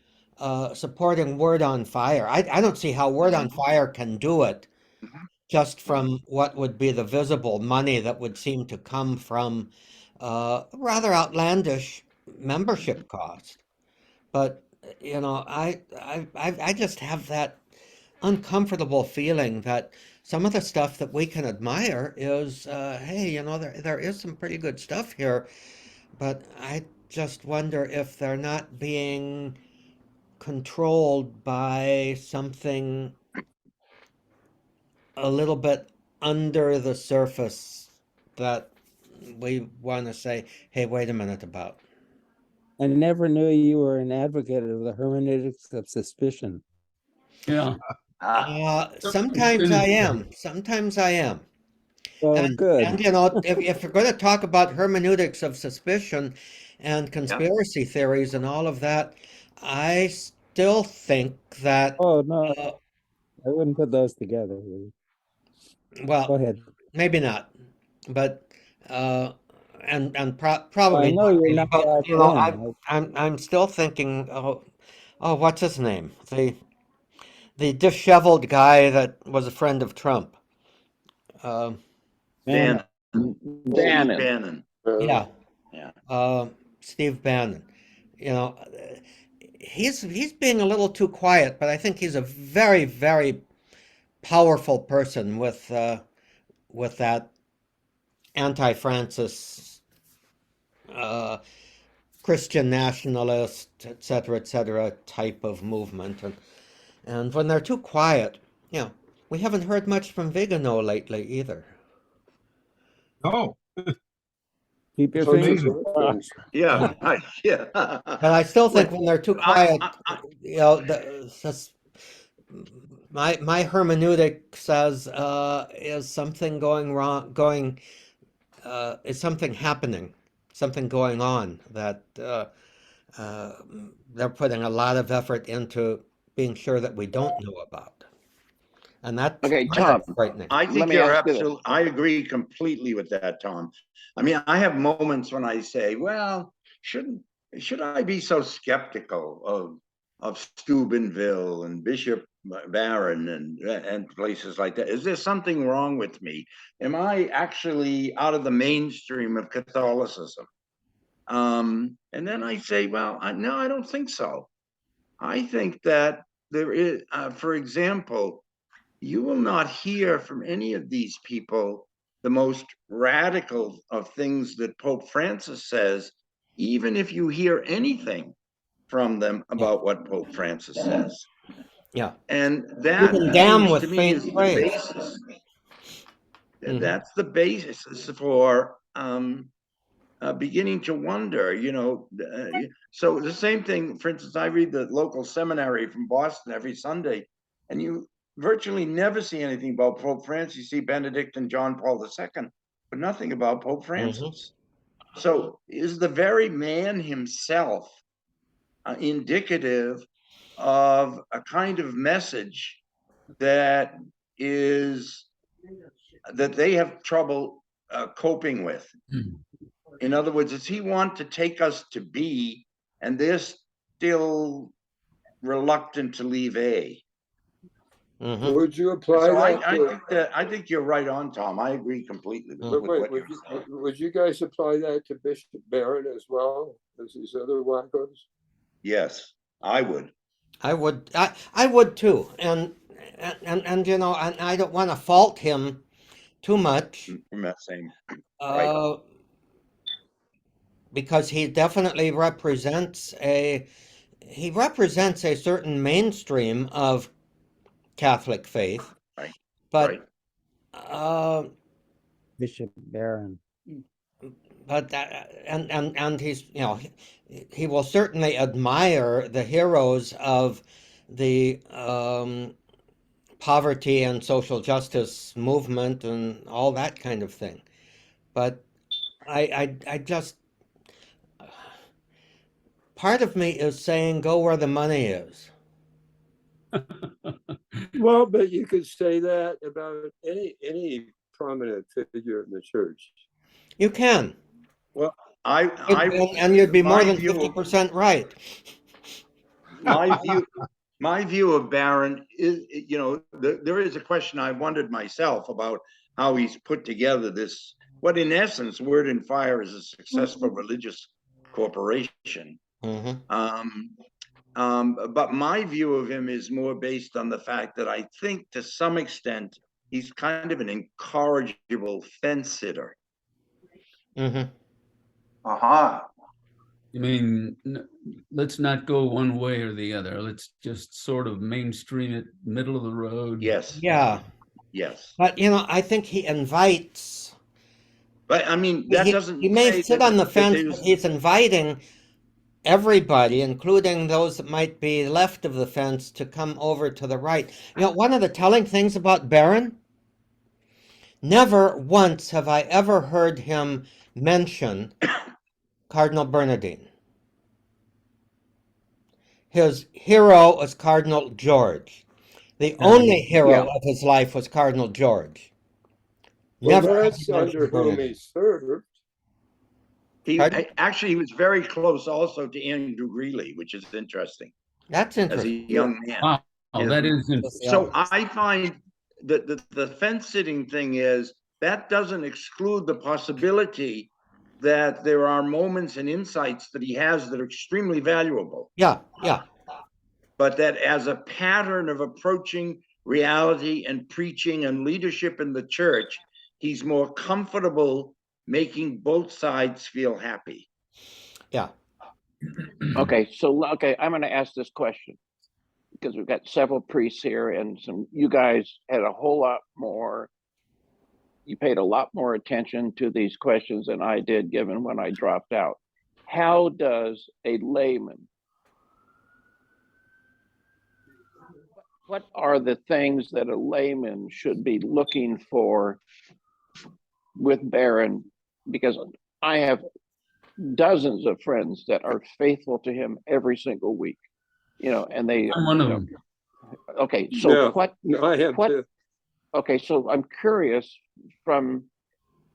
supporting Word on Fire. I don't see how Word on Fire can do it Mhm. just from what would be the visible money that would seem to come from rather outlandish membership cost. But I just have that uncomfortable feeling that some of the stuff that we can admire is, hey, there is some pretty good stuff here, but I just wonder if they're not being controlled by something a little bit under the surface that we want to say, hey, wait a minute about. I never knew you were an advocate of the hermeneutics of suspicion. Yeah. Sometimes I am. Sometimes I am. Oh, And good. and if you're going to talk about hermeneutics of suspicion and conspiracy theories and all of that, I still think that Oh, no, uh, I wouldn't put those together. Go well, ahead. maybe not, but uh, and Well, I probably know not you're really. not But back I'm still thinking, oh, what's his name? The disheveled guy that was a friend of Trump. Um, Man, Steve Bannon. Bannon. yeah, Yeah. Steve Bannon. You know, he's being a little too quiet, but I think he's a very, very powerful person with that anti-Francis, uh, Christian nationalist, et cetera, type of movement. And when they're too quiet, we haven't heard much from Vigano lately either. Oh, keep your it's fingers amazing. crossed. Yeah. Yeah. But I still think when they're too quiet, my hermeneutic says is something going wrong, is something happening, something going on that uh, they're putting a lot of effort into being sure that we don't know about, and that's Okay, that's Tom, frightening. I let think me you're ask you this. absolutely, I agree completely with that, Tom. I mean, I have moments when I say, well, should I be so skeptical of Steubenville and Bishop Barron and places like that? Is there something wrong with me? Am I actually out of the mainstream of Catholicism? And then I say, well, no, I don't think so. I think that there is, for example, you will not hear from any of these people the most radical of things that Pope Francis says, even if you hear anything from them Yeah, about what Pope Francis says. yeah. And You that can damn seems with to me faint is the praise. basis. Mhm. That's the basis for beginning to wonder, so the same thing, for instance, I read the local seminary from Boston every Sunday, and you virtually never see anything about Pope Francis. You see Benedict and John Paul II, but nothing about Pope Francis. So is the very man himself indicative of a kind of message that is that they have trouble coping with? In other words, does he want to take us to B, and they're still reluctant to leave A? Mhm. Would you apply So that I think you're right on, Tom. I agree completely with But wait, what you're saying. would you guys apply that to Bishop Barron as well as these other wackos? Yes, I would. I would too, and I don't want to fault him too much, From that same right. uh, because he definitely represents a certain mainstream of Catholic faith. Right, But right. Bishop Barron. but and he's, you know, he will certainly admire the heroes of the poverty and social justice movement and all that kind of thing. But I just, part of me is saying go where the money is. Well, but you could say that about any prominent figure in the church. You can. Well, And you'd be more my than view- 50% right. my view of Barron is, you know, there is a question I wondered myself about how he's put together this, what in essence, Word and Fire is a successful religious corporation. But my view of him is more based on the fact that I think to some extent he's kind of an incorrigible fence sitter. Aha. I mean, let's not go one way or the other. Let's just sort of mainstream it, middle of the road. Yes, Yeah. yes. But, you know, I think he invites. But I mean, that He, doesn't he may say sit that- on the that fence, there's- but he's inviting everybody, including those that might be left of the fence, to come over to the right. You know, one of the telling things about Barron, never once have I ever heard him mention Cardinal Bernardine. His hero was Cardinal George. The only hero Yeah. of his life was Cardinal George. Well, Never has that's he mentioned under whom Bernardine. he served. Pardon? Actually, he was very close also to Andrew Greeley, which is interesting That's as a interesting. young man. Wow, Yeah. that is interesting. So I find that the fence sitting thing is that doesn't exclude the possibility that there are moments and insights that he has that are extremely valuable, Yeah, yeah. but that as a pattern of approaching reality and preaching and leadership in the church, he's more comfortable making both sides feel happy. Yeah. Okay, so I'm going to ask this question because we've got several priests here, and you guys had a whole lot more. You paid a lot more attention to these questions than I did, given when I dropped out. How does a layman? What are the things that a layman should be looking for with Barron? Because I have dozens of friends that are faithful to him every single week, you know, and they. I'm one of them. Okay, so Yeah. what? No, I have what- too. Okay, so I'm curious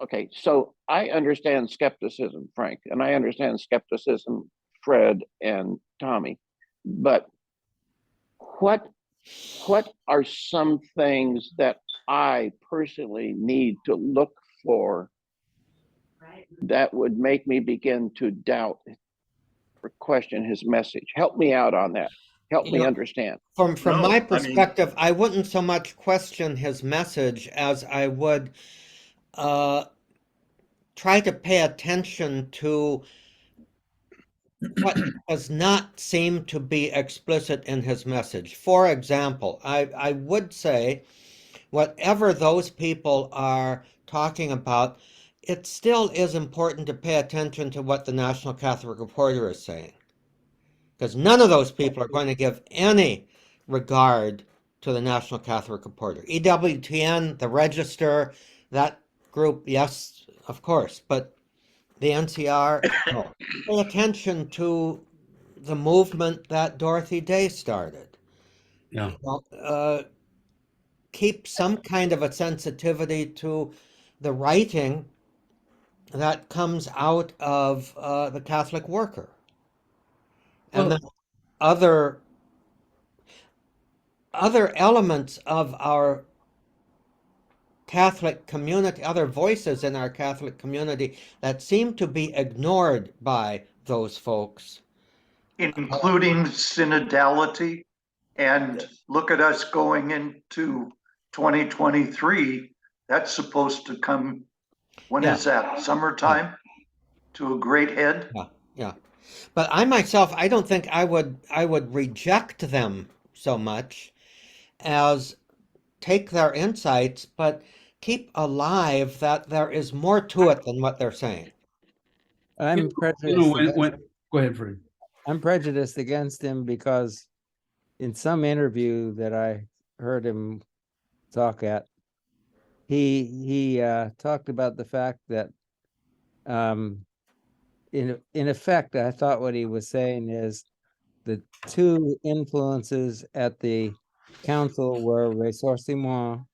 okay, so I understand skepticism, Frank, and I understand skepticism, Fred and Tommy, but what are some things that I personally need to look for that would make me begin to doubt or question his message? Help me out on that. Help me Yeah. understand. From No, my I mean- perspective, I wouldn't so much question his message as I would try to pay attention to what does not seem to be explicit in his message. For example, I would say whatever those people are talking about, it still is important to pay attention to what the National Catholic Reporter is saying. Because none of those people are going to give any regard to the National Catholic Reporter. EWTN, the Register, that group, yes, of course, but the NCR, no. Pay attention to the movement that Dorothy Day started. Yeah. Keep some kind of a sensitivity to the writing that comes out of the Catholic Worker. And Well- then other elements of our Catholic community, other voices in our Catholic community that seem to be ignored by those folks. Including synodality. And look at us going into 2023. That's supposed to come, when is that? Summertime? to a great head. Yeah, yeah. But I myself, I don't think I would reject them so much as take their insights, but keep alive that there is more to it than what they're saying. I'm You know, prejudiced when go ahead, Fred. I'm prejudiced against him because in some interview that I heard him talk at, he talked about the fact that in effect, I thought what he was saying is the two influences at the council were ressourcement,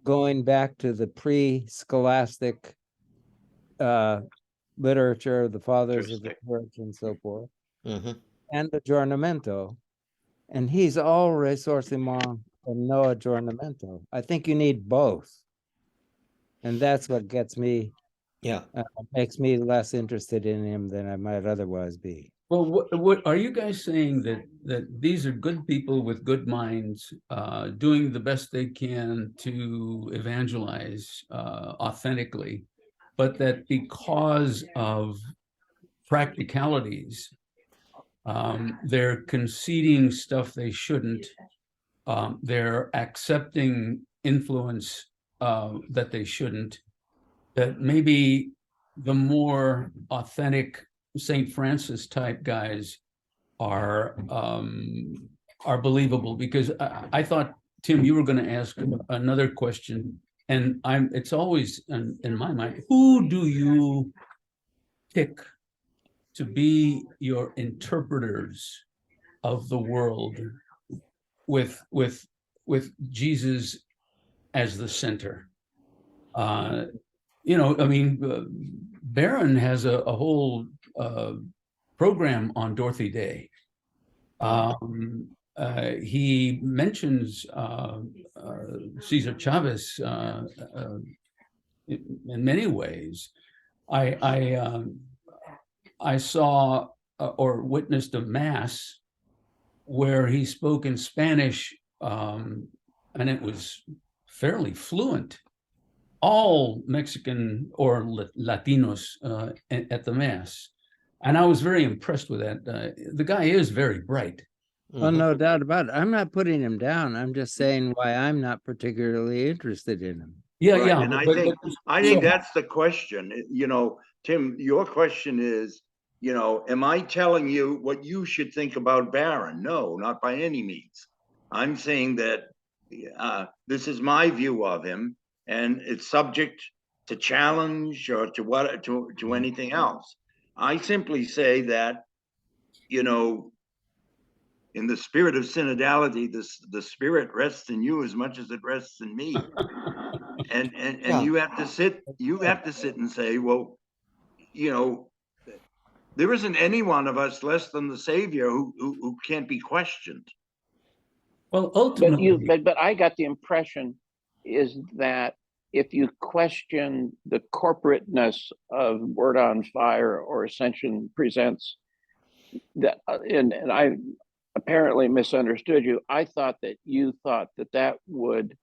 going back to the pre-scholastic literature, the fathers of the church and so forth, Mhm. and aggiornamento. And he's all ressourcement and no aggiornamento. I think you need both. And that's what gets me, Yeah. makes me less interested in him than I might otherwise be. Well, what are you guys saying that these are good people with good minds, doing the best they can to evangelize authentically, but that because of practicalities, they're conceding stuff they shouldn't. They're accepting influence that they shouldn't. That maybe the more authentic St. Francis type guys are believable, because I thought, Tim, you were going to ask another question, and it's always in my mind, who do you pick to be your interpreters of the world with Jesus as the center? I mean, Barron has a whole program on Dorothy Day. He mentions Cesar Chavez in many ways. I saw or witnessed a mass where he spoke in Spanish, and it was fairly fluent. All Mexican or Latinos at the mass. And I was very impressed with that. The guy is very bright. Oh, no doubt about it. I'm not putting him down. I'm just saying why I'm not particularly interested in him. Yeah, Right, yeah. and I think that's the question. Tim, your question is, am I telling you what you should think about Barron? No, not by any means. I'm saying that this is my view of him, and it's subject to challenge or to anything else. I simply say that, in the spirit of synodality, the spirit rests in you as much as it rests in me. And Yeah. you have to sit and say, well, there isn't any one of us less than the Savior who can't be questioned. Well, ultimately, But I got the impression is that if you question the corporateness of Word on Fire or Ascension Presents, that and I apparently misunderstood you. I thought that you thought that would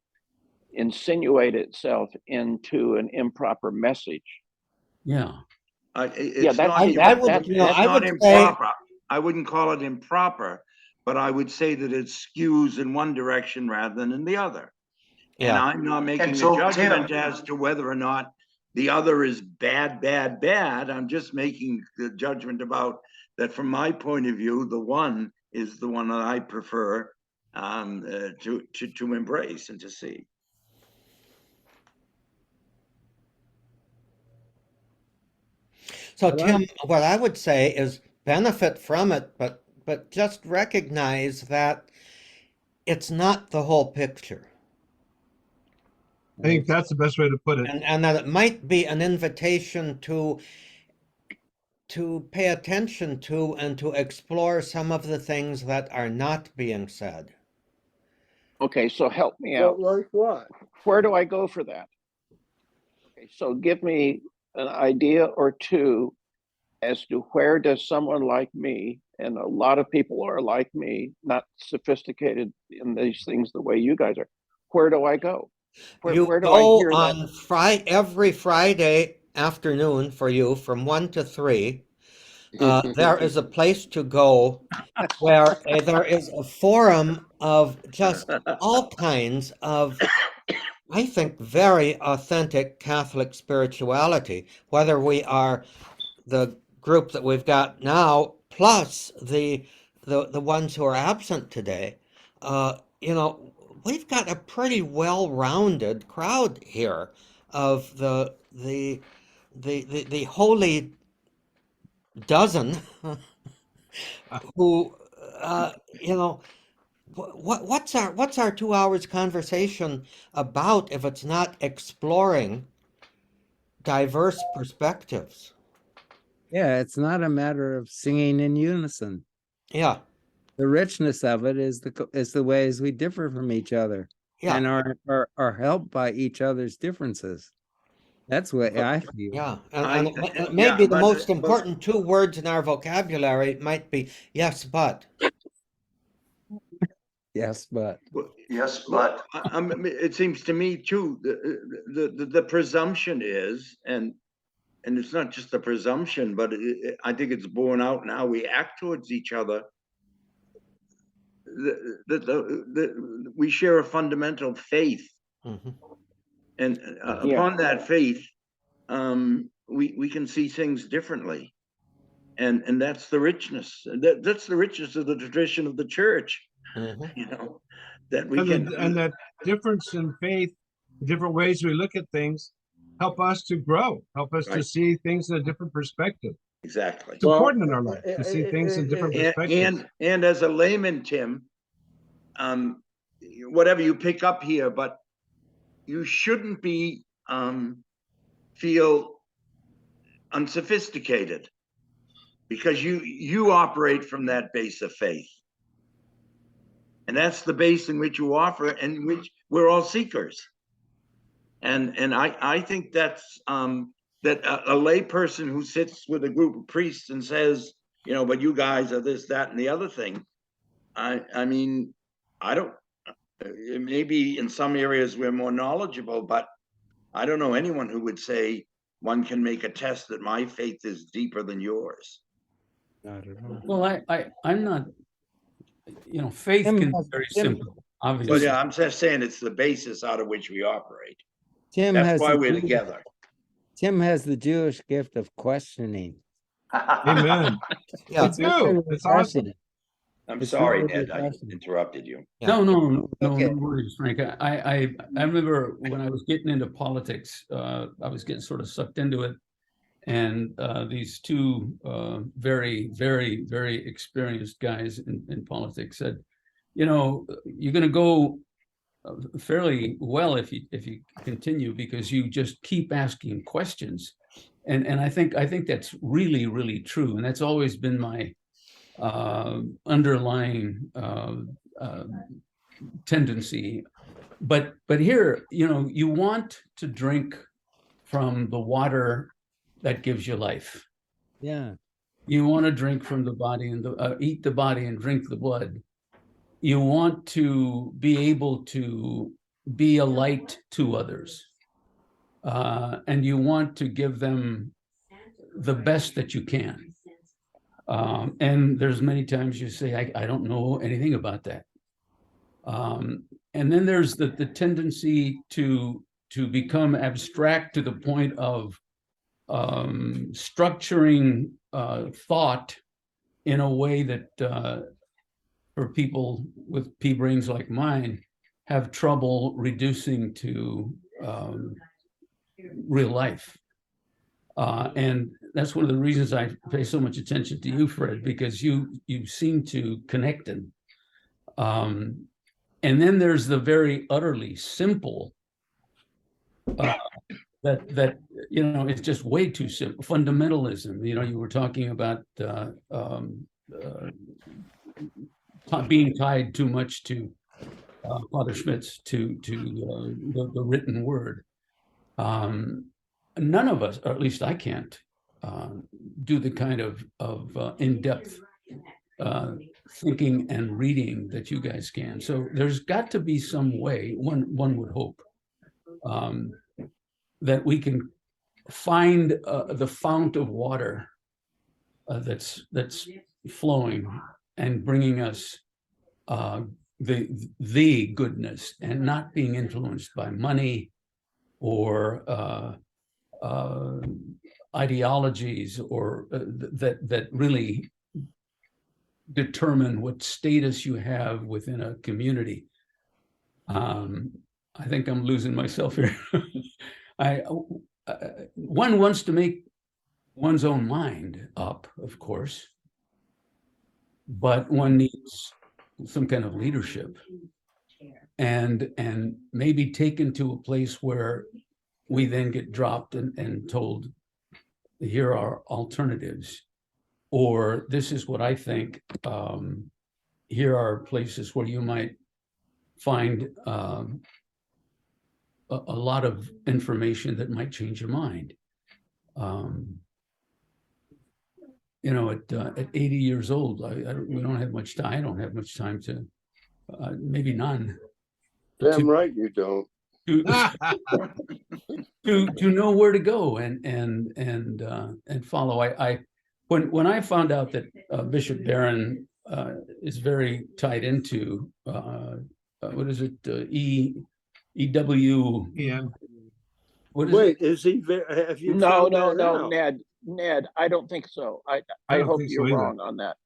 insinuate itself into an improper message. yeah. It's that- not, I would, it's you know, I not would say, improper. I wouldn't call it improper, but I would say that it skews in one direction rather than in the other. And yeah, I'm not making And a so, judgment Tim- as to whether or not the other is bad, bad, bad. I'm just making the judgment about that from my point of view, the one is the one that I prefer to embrace and to see. so Well, Tim, what I would say is benefit from it, but just recognize that it's not the whole picture. I think that's the best way to put it. And that it might be an invitation to pay attention to and to explore some of the things that are not being said. Okay, so help me out. Like what? Where do I go for that? Okay, so give me an idea or two as to where does someone like me, and a lot of people are like me, not sophisticated in these things the way you guys are. Where do I go? You Where do I go hear that? on every Friday afternoon for you from 1 to 3. There is a place to go where there is a forum of just all kinds of, I think, very authentic Catholic spirituality, whether we are the group that we've got now, plus the ones who are absent today. You know, we've got a pretty well-rounded crowd here of the holy dozen who you know, what's our 2 hours conversation about if it's not exploring diverse perspectives? Yeah, it's not a matter of singing in unison. Yeah, The richness of it is the ways we differ from each other yeah, and are helped by each other's differences. That's what I feel. yeah. I- And it may yeah, be the but- most but- important 2 words in our vocabulary might be yes, but. Yes, but Yes, but It seems to me too, the presumption is, and it's not just the presumption, but I think it's borne out in how we act towards each other. We share a fundamental faith, Mhm. and Yeah. upon that faith, we can see things differently, and that's the richness. That's the richness of the tradition of the church. Mhm. You know, that we And, can and that difference in faith, different ways we look at things, help us to grow, help us to Right. see things in a different perspective. exactly. It's important in our life to see things in different perspectives. And as a layman, Tim, whatever you pick up here, but you shouldn't be feel unsophisticated, because you operate from that base of faith, and that's the base in which you offer, and which we're all seekers. And I think that's that a lay person who sits with a group of priests and says, you know, but you guys are this, that, and the other thing. I mean, I don't. Maybe in some areas we're more knowledgeable, but I don't know anyone who would say one can make a test that my faith is deeper than yours. not at all. Well, I'm not, you know, faith Tim can be has- very Tim- simple, But obviously. yeah, I'm just saying it's the basis out of which we operate. Tim That's has why the we're Jewish- together. Tim has the Jewish gift of questioning. Amen. Yeah. We do. It's awesome. I'm It's sorry, really Ned, I refreshing. interrupted you. Yeah. No Okay. worries, Frank. I remember when I was getting into politics, I was getting sort of sucked into it. And these two very, very, very experienced guys in politics said, you know, you're going to go fairly well if you continue, because you just keep asking questions. And I think that's really, really true. And that's always been my underlying tendency. But here, you know, you want to drink from the water that gives you life. Yeah. You want to drink from the body and eat the body and drink the blood. You want to be able to be a light to others. And you want to give them the best that you can. And there's many times you say, I don't know anything about that. And then there's the tendency to become abstract to the point of structuring thought in a way that for people with pea brains like mine have trouble reducing to real life. And that's one of the reasons I pay so much attention to you, Fred, because you seem to connect them. And then there's the very utterly simple that you know, it's just way too simple. Fundamentalism. You know, you were talking about being tied too much to Father Schmitz, to the written word. None of us, or at least I can't, do the kind of in-depth thinking and reading that you guys can. So there's got to be some way, one would hope, that we can find the fount of water that's flowing and bringing us the goodness, and not being influenced by money or ideologies or that really determine what status you have within a community. I think I'm losing myself here. One wants to make one's own mind up, of course, but one needs some kind of leadership, and maybe taken to a place where we then get dropped and told, here are alternatives, or this is what I think. Here are places where you might find a lot of information that might change your mind. You know, at 80 years old, we don't have much time. I don't have much time to, maybe none. Damn right you don't. To know where to go and follow. When I found out that Bishop Barron is very tied into what is it, EW? Yeah. What is Wait, it? is he? Have you? No, found no, that no, out? Ned, I don't think so. I don't hope think so you're either. wrong on that.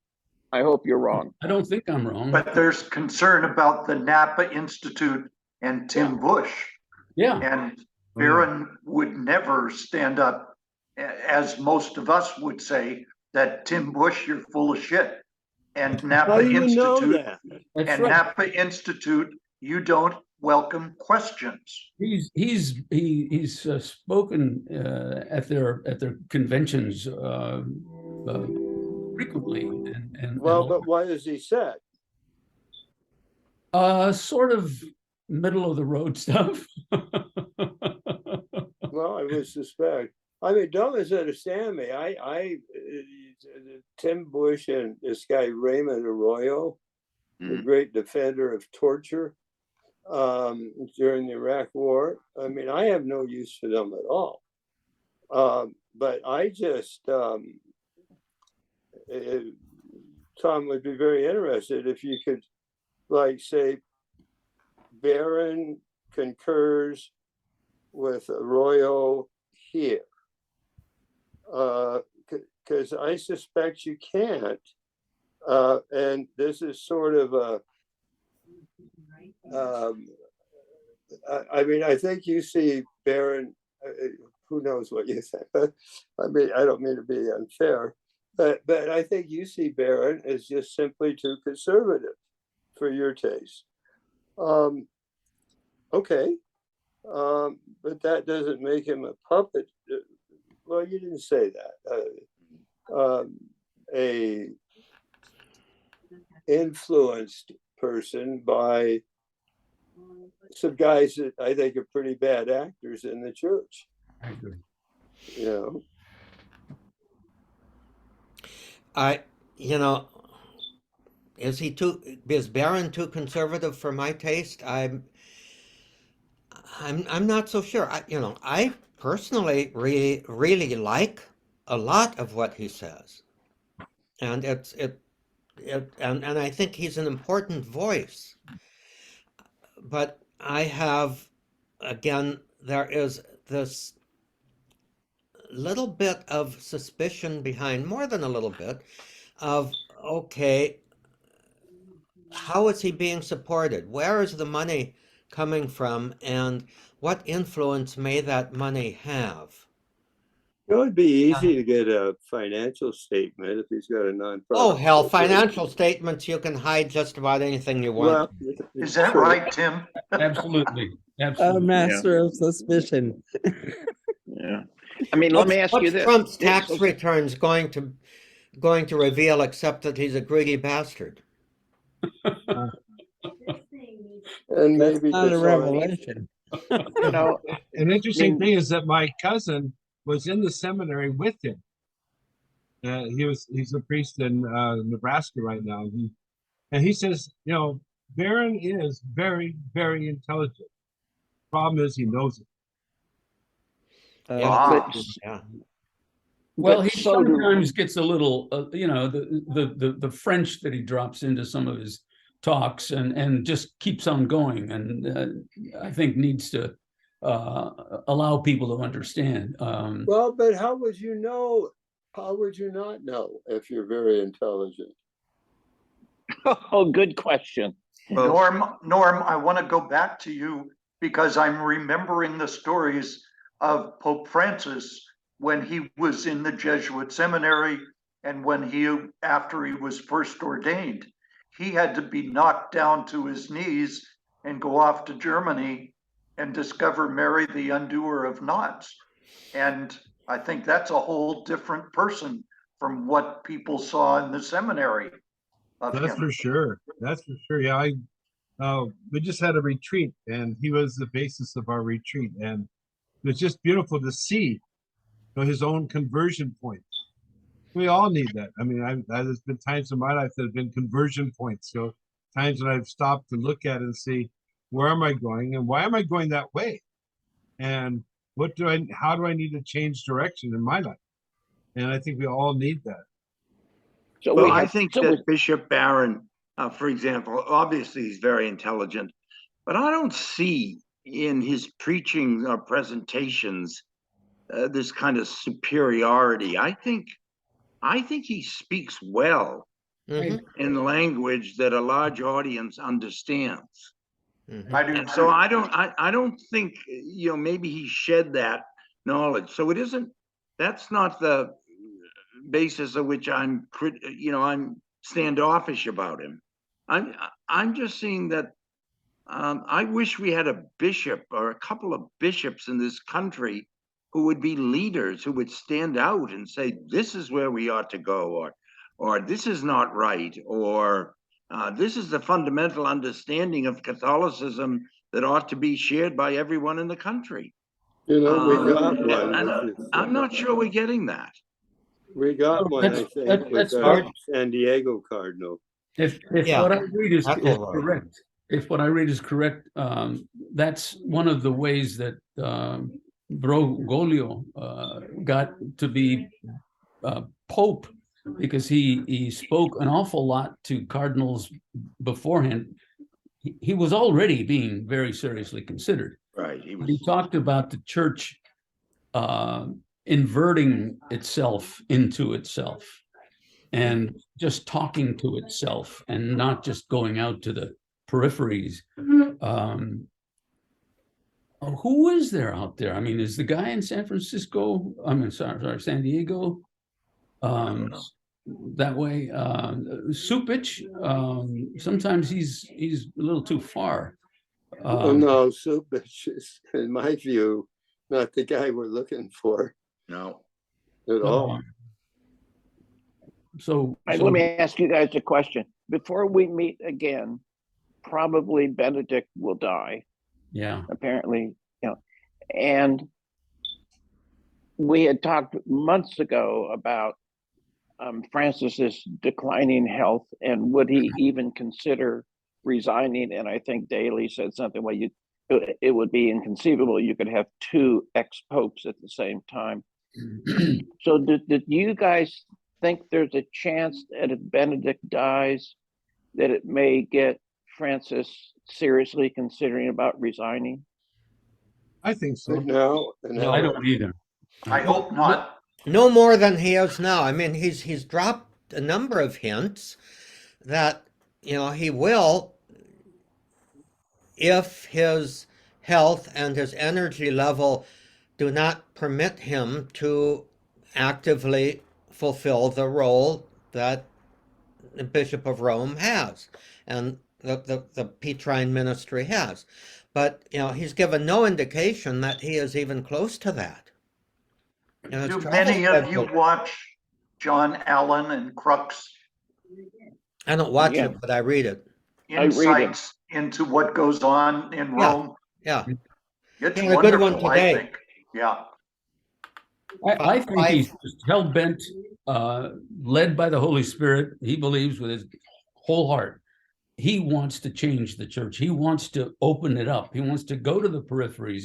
I hope you're wrong. I don't think I'm wrong. But there's concern about the Napa Institute and Tim Bush. Yeah, And Barron would never stand up, as most of us would say, that Tim Bush, you're full of shit. And How Napa do you know Institute that? that's and right. Napa Institute, you don't welcome questions. He's spoken at their conventions frequently, and Well, but what has he said? sort of middle of the road stuff. Well, I would suspect. I mean, don't misunderstand me. Tim Bush and this guy Raymond Arroyo, the great defender of torture during the Iraq War. I mean, I have no use for them at all. But I just, Tom would be very interested if you could, like, say, Barron concurs with Arroyo here. Because I suspect you can't. And this is sort of a, I mean, I think you see Barron, who knows what you think, but I mean, I don't mean to be unfair, but I think you see Barron as just simply too conservative for your taste. Okay, but that doesn't make him a puppet. Well, you didn't say that. A influenced person by some guys that I think are pretty bad actors in the church. I agree. You know, is Barron too conservative for my taste? I'm not so sure. I personally really like a lot of what he says, and and I think he's an important voice. But I have, again, there is this little bit of suspicion behind, more than a little bit, of, okay, how is he being supported? Where is the money coming from? And what influence may that money have? It would be easy to get a financial statement if he's got a nonprofit. Oh, hell, corporation. financial statements, you can hide just about anything you want. Well, Is that true. right, Tim? Absolutely. A Absolutely. master of suspicion. Yeah. I mean, let me ask you What's this. Trump's tax returns going to reveal, except that he's a greedy bastard? And That's maybe not a just revelation. You know, An interesting I mean- thing is that my cousin was in the seminary with him. He's a priest in Nebraska right now. He says, Barron is very, very intelligent. Problem is he knows it. Yeah. Ah. Yeah. Well, But he so do- sometimes gets a little, the French that he drops into some of his talks and just keeps on going, and I think needs to allow people to understand. Well, but how would you know? How would you not know if you're very intelligent? Oh, good question. Well, Norm, I want to go back to you because I'm remembering the stories of Pope Francis when he was in the Jesuit seminary and after he was first ordained, he had to be knocked down to his knees and go off to Germany and discover Mary, the undoer of knots. And I think that's a whole different person from what people saw in the seminary of That's him. for sure. That's for sure. Yeah, we just had a retreat, and he was the basis of our retreat, and it was just beautiful to see his own conversion points. We all need that. I mean, there's been times in my life that have been conversion points. Times when I've stopped to look at it and see, where am I going, and why am I going that way, and how do I need to change direction in my life? And I think we all need that. So well, we I have, think so that Bishop Barron, for example, obviously he's very intelligent, but I don't see in his preaching or presentations this kind of superiority. I think he speaks well Mhm. in language that a large audience understands. Mhm. I do And so too. I don't think, maybe he shed that knowledge. So that's not the basis of which I'm standoffish about him. I'm just seeing that I wish we had a bishop or a couple of bishops in this country who would be leaders, who would stand out and say, this is where we ought to go, or this is not right, or this is the fundamental understanding of Catholicism that ought to be shared by everyone in the country. We got And one. I'm not sure we're getting that. We got one, I think, with that's our hard. San Diego Cardinal. If Yeah, what I read is that's all right. correct, if what I read is correct, that's one of the ways that Bergoglio got to be Pope, because he spoke an awful lot to cardinals beforehand. He was already being very seriously considered. Right. He talked about the church inverting itself into itself and just talking to itself and not just going out to the peripheries. Who is there out there? I mean, is the guy in San Francisco, San Diego, that way? Supich, sometimes he's a little too far. No, Supich is, in my view, not the guy we're looking for No. at all. So let me ask you guys a question. Before we meet again, probably Benedict will die. Yeah. Apparently, and we had talked months ago about Francis's declining health, and would he even consider resigning? And I think Daly said something like, it would be inconceivable you could have two ex-popes at the same time. So did you guys think there's a chance that if Benedict dies, that it may get Francis seriously considering about resigning? I think so. No, I don't either. I hope not. No more than he is now. I mean, he's dropped a number of hints that he will, if his health and his energy level do not permit him to actively fulfill the role that the Bishop of Rome has and the Petrine ministry has. But he's given no indication that he is even close to that. Do many of you watch John Allen and Crux? I don't watch Yeah. it, but I read it. Insights into what goes on in Rome. Yeah. It's Yeah, a good one wonderful, today. I think. Yeah. I think he's just hell-bent, led by the Holy Spirit. He believes with his whole heart. he wants to change the church. He wants to open it up. He wants to go to the peripheries.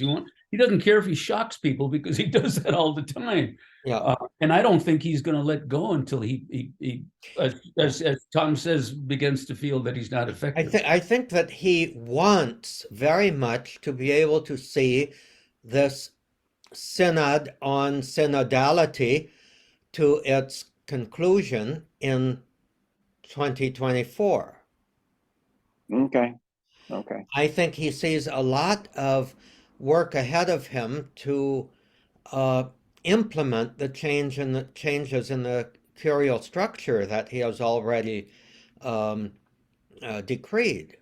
He doesn't care if he shocks people, because he does that all the time. Yeah. And I don't think he's going to let go until he as Tom says, begins to feel that he's not effective. I think that he wants very much to be able to see this synod on synodality to its conclusion in 2024. Okay. I think he sees a lot of work ahead of him to implement the changes in the curial structure that he has already decreed,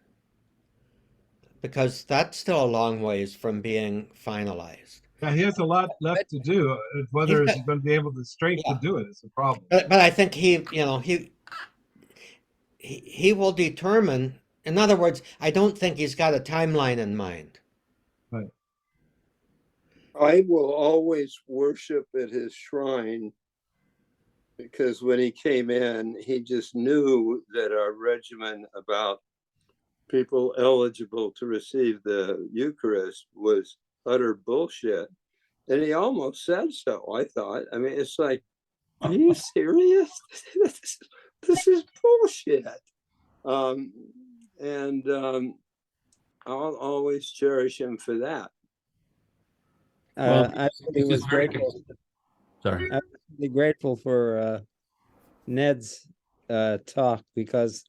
because that's still a long ways from being finalized. Yeah, he has a lot left to do. Whether He's he's going to be able to strength to do it is a problem. But I think he will determine. In other words, I don't think he's got a timeline in mind. I will always worship at his shrine, because when he came in, he just knew that our regimen about people eligible to receive the Eucharist was utter bullshit. And he almost said so, I thought. I mean, it's like, are you serious? This is bullshit. I'll always cherish him for that. Well, I really was grateful. Sorry. I was really grateful for Ned's talk, because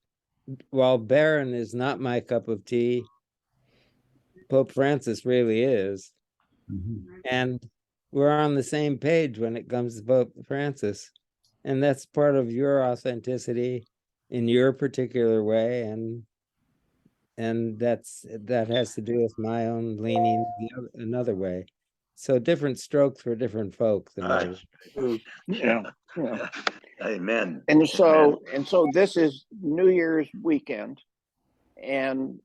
while Barron is not my cup of tea, Pope Francis really is. And we're on the same page when it comes to Pope Francis. And that's part of your authenticity in your particular way. And that has to do with my own leaning another way. So different strokes for different folks. Yeah. Amen. And so this is New Year's weekend, and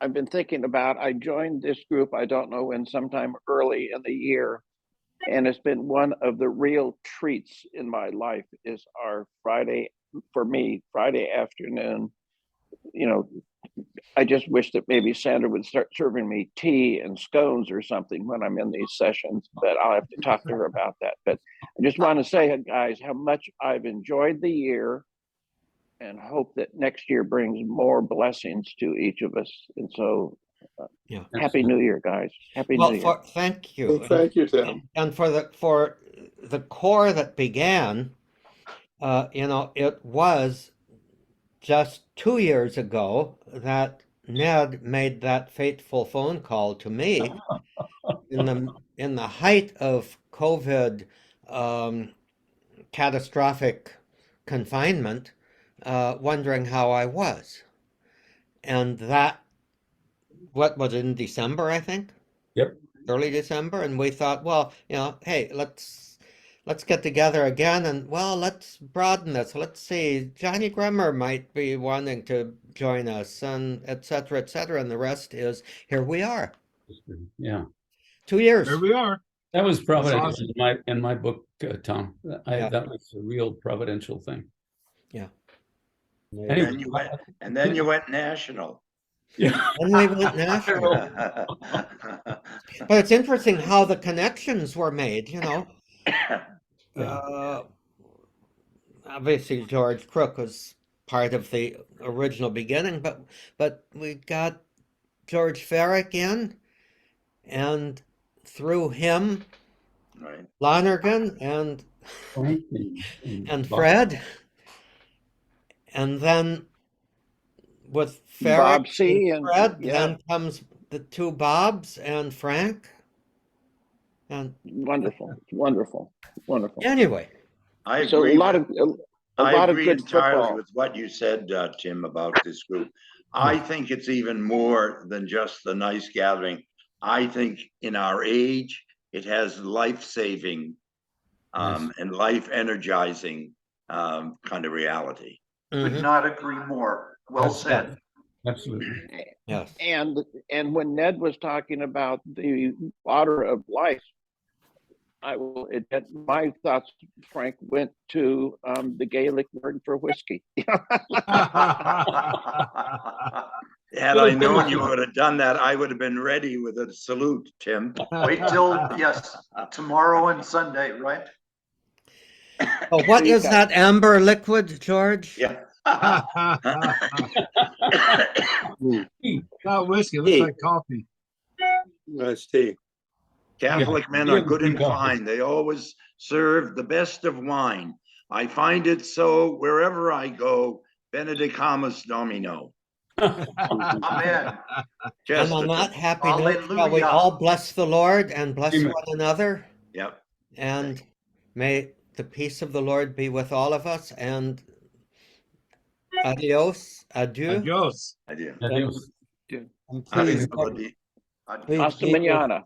I've been thinking about, I joined this group, I don't know when, sometime early in the year, and it's been one of the real treats in my life is our Friday afternoon. I just wish that maybe Sandra would start serving me tea and scones or something when I'm in these sessions, but I'll have to talk to her about that. But I just want to say, guys, how much I've enjoyed the year, and hope that next year brings more blessings to each of us. And so, Happy New Year, guys. Happy New Year. Thank you. Well, thank you, Tim. And for the core that began, it was just 2 years ago that Ned made that fateful phone call to me in the height of COVID catastrophic confinement, wondering how I was. And that, what was it, in December, I think? Yep. Early December. And we thought, well, hey, let's get together again, and let's broaden this. Let's see, Johnny Grimmer might be wanting to join us, and et cetera, and the rest is, here we are. Yeah. 2 years. Here we are. That was providential awesome. in my book, Tom. That was a real providential thing. Yeah. Anyway, And then you went national. yeah. And we went national. But it's interesting how the connections were made, Obviously, George Crook was part of the original beginning, but we got George Farrick in, and through him, Right. Lonergan and Fred, and then with Farrick Bob C. and Fred, then comes the two Bobs and Frank. And wonderful. Anyway, I So agree. a lot of good entirely football. with what you said, Tim, about this group. I think it's even more than just the nice gathering. I think in our age, it has life-saving and life-energizing kind of reality. Could not agree more. Well said. Absolutely. yes. And when Ned was talking about the water of life, I will admit my thoughts, Frank, went to the Gaelic word for whiskey. Had I known you would have done that, I would have been ready with a salute, Tim. Wait till, yes, tomorrow and Sunday, right? Oh, what You is got- that amber liquid, George? Yeah. Not whiskey, it looks Hey. like coffee. Nice tea. Catholic men Yeah, are good and drink coffee. fine. They always serve the best of wine. I find it so wherever I go, Benedicamus Domino. Amen. And Just on the- that happy note, shall we Hallelujah. all bless the Lord and bless Amen. one another? Yep. And may the peace of the Lord be with all of us. And adios, adieu. Adios. I do. And Adios, please, everybody. please Hasta meet with- mañana.